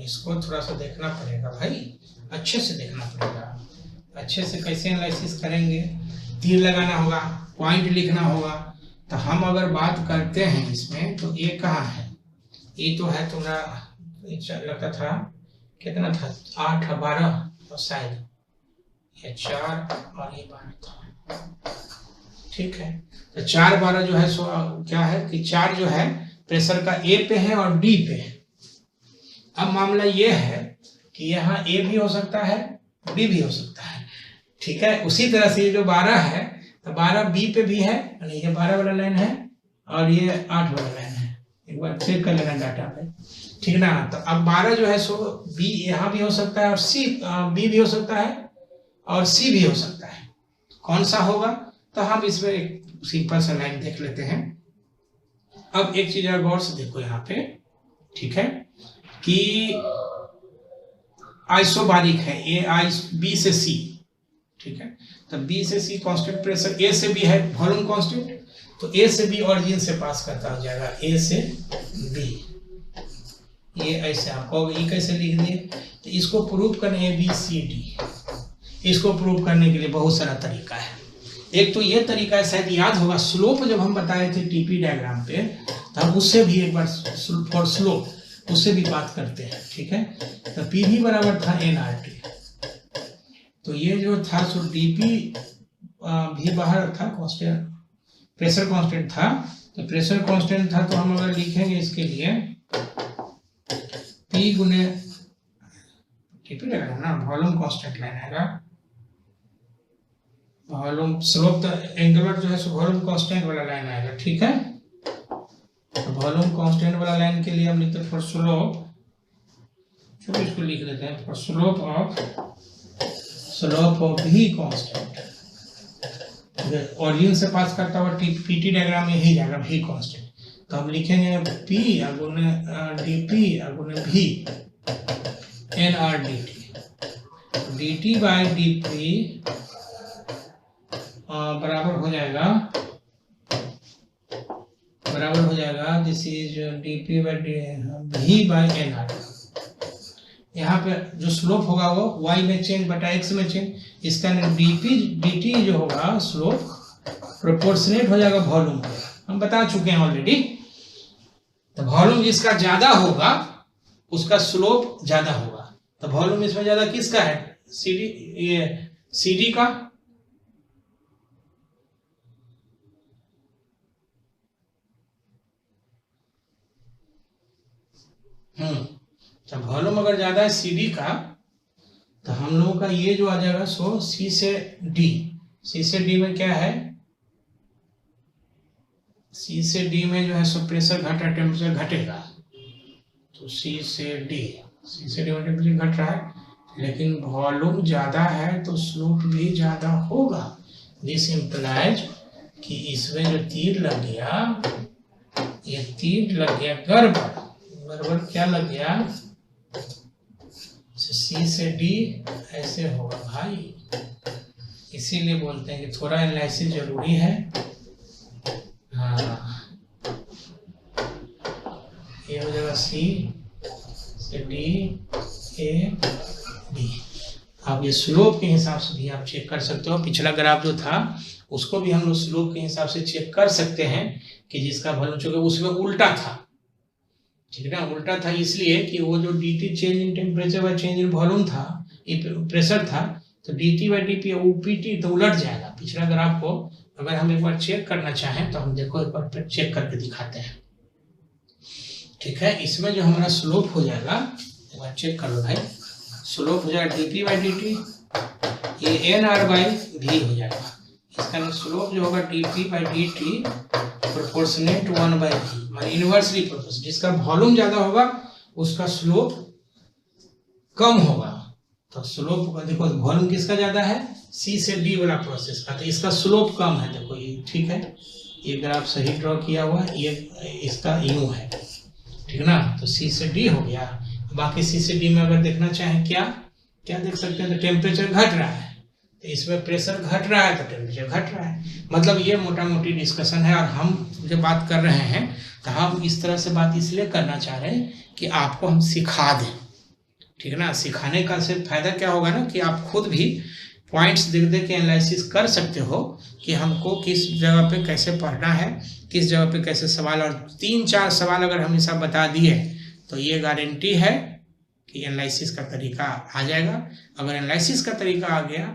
S1: इसको थोड़ा सा देखना पड़ेगा भाई, अच्छे से देखना पड़ेगा। अच्छे से कैसे एनालिसिस करेंगे, तीर लगाना होगा, पॉइंट लिखना होगा। तो हम अगर बात करते हैं इसमें, तो ये कहाँ है, ये तो है तुम्हारा लगता था कितना था 8 12, और शायद ये 4 और ये 12 था, ठीक है। तो 4 12 जो है सो क्या है कि 4 जो है प्रेशर का ए पे है और डी पे है। अब मामला ये है कि यहाँ ए भी हो सकता है, बी भी हो सकता है, ठीक है। उसी तरह से ये जो 12 है, तो 12 बी पे भी है, ये 12 वाला लाइन है और ये 8 वाला लाइन है, एक बार चेक कर लेना डाटा पे, ठीक ना। तो अब 12 जो है सो बी यहाँ भी हो सकता है और सी बी भी हो सकता है और सी भी हो सकता है, कौन सा होगा। तो हम इसमें एक सिंपल सा लाइन देख लेते हैं। अब एक चीज गौर से देखो यहाँ पे, ठीक है, कि आइसोबारिक है, ए आई बी से सी, ठीक है। तो बी से सी कांस्टेंट प्रेशर, ए से बी है वॉल्यूम कांस्टेंट, तो ए से बी ऑरिजिन से पास करता हो जाएगा, ए से बी, ये ऐसे आपको ये कैसे लिख दिए। तो इसको प्रूव करने ABCD, इसको प्रूव करने के लिए बहुत सारा तरीका है। एक तो ये तरीका है, शायद याद होगा स्लोप जब हम बताए थे टीपी डायग्राम पे, तो हम उससे भी एक बार फॉर स्लोप उससे भी बात करते हैं, ठीक है। तो PV बराबर था NRT, तो ये जो था सो DP भी बाहर था, कांस्टेंट प्रेशर कांस्टेंट था, तो प्रेशर कांस्टेंट था, तो हम अगर लिखेंगे इसके लिए P गुने टीपी डायग्राम ना, वॉल्यूम कांस्टेंट लाइन है, वॉल्यूम स्लोप तो एंगुलर जो है सो वॉल्यूम कांस्टेंट वाला लाइन आएगा, ठीक है। वॉल्यूम कांस्टेंट वाला लाइन के लिए हम लिखते हैं फॉर स्लोप, चलो इसको लिख देते हैं फॉर स्लोप ऑफ भी कांस्टेंट। ओरिजिन से पास करता हुआ पीटी डायग्राम में यही जाएगा भी कांस्टेंट, तो हम लिखेंगे पी अगुने डीपी अगुने भी N R D T, D T by D P बराबर हो जाएगा this is D P by भी बाई एन आर। यहाँ पे जो स्लोप होगा वो y में चेंज बटा x में चेंज, इसका dt जो होगा स्लोप प्रोपोर्शनेट हो जाएगा वॉल्यूम के, हम बता चुके हैं ऑलरेडी। तो वॉल्यूम जिसका ज्यादा होगा उसका स्लोप ज्यादा होगा, तो वॉल्यूम इसमें ज्यादा किसका है, CD का। तो वॉल्यूम अगर ज्यादा है CD का, तो हम लोगों का ये जो आ जाएगा सो C से D में क्या है, C से D में जो है सो प्रेशर घटा, टेम्परेचर घटेगा, तो C से D में टेम्परेचर घट रहा है, लेकिन वॉल्यूम ज्यादा है तो स्लोप भी ज्यादा होगा। दिस इंप्लाइज कि इसमें जो तीर लग गया, ये तीर लग गया गड़बड़ क्या लग गया, C से D ऐसे होगा भाई, इसीलिए बोलते हैं कि थोड़ा एनालिसिस जरूरी है। हाँ, ये हो जाएगा C से D A B। आप ये स्लोप के हिसाब से भी आप चेक कर सकते हो, पिछला ग्राफ जो था उसको भी हम लोग स्लोप के हिसाब से चेक कर सकते हैं कि जिसका वॉल्यूम चूंकि उसमें उल्टा था, ठीक है ना, उल्टा था इसलिए कि वो जो dt change in temperature by change in volume था, प्रेशर था, तो dt बाई डी पी ऊपीटी तो उलट जाएगा। पिछला ग्राफ को अगर हम एक बार चेक करना चाहें तो हम देखो एक बार चेक करके दिखाते हैं, ठीक है। इसमें जो हमारा स्लोप हो जाएगा, एक बार चेक कर लो भाई, स्लोप हो जाएगा dp बाई dt, ये एन आर बाई भी हो जाएगा। इसका स्लोप जो होगा dp by dt proportionate 1 by भी, माने इनवर्सली प्रोपोर्शनल, जिसका वॉल्यूम ज्यादा होगा उसका स्लोप कम होगा। तो स्लोप देखो वॉल्यूम किसका ज्यादा है, C से D वाला प्रोसेस का, तो इसका स्लोप कम है। देखो ये ठीक है, ये ग्राफ सही ड्रॉ किया हुआ है, ये इसका यूं है, ठीक ना, तो C से D हो गया। बाकी C से D में अगर देखना चाहें क्या देख सकते हैं, तो टेम्परेचर घट रहा है, तो इसमें प्रेशर घट रहा है तो टेम्परेचर घट रहा है। मतलब ये मोटा मोटी डिस्कशन है, और हम जो बात कर रहे हैं तो हम इस तरह से बात इसलिए करना चाह रहे हैं कि आपको हम सिखा दें, ठीक है ना। सिखाने का सिर्फ फायदा क्या होगा ना कि आप खुद भी पॉइंट्स देख के एनालिसिस कर सकते हो कि हमको किस जगह पे कैसे पढ़ना है, किस जगह पे कैसे सवाल, और 3-4 सवाल अगर हम ऐसा बता दिए तो ये गारंटी है कि एनालिसिस का तरीका आ जाएगा। अगर एनालिसिस का तरीका आ गया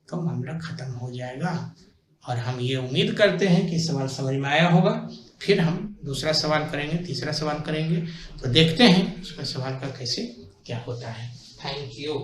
S1: तो मामला खत्म हो जाएगा, और हम ये उम्मीद करते हैं कि सवाल समझ में आया होगा। फिर हम दूसरा सवाल करेंगे, तीसरा सवाल करेंगे, तो देखते हैं उसमें सवाल का कैसे क्या होता है। Thank you.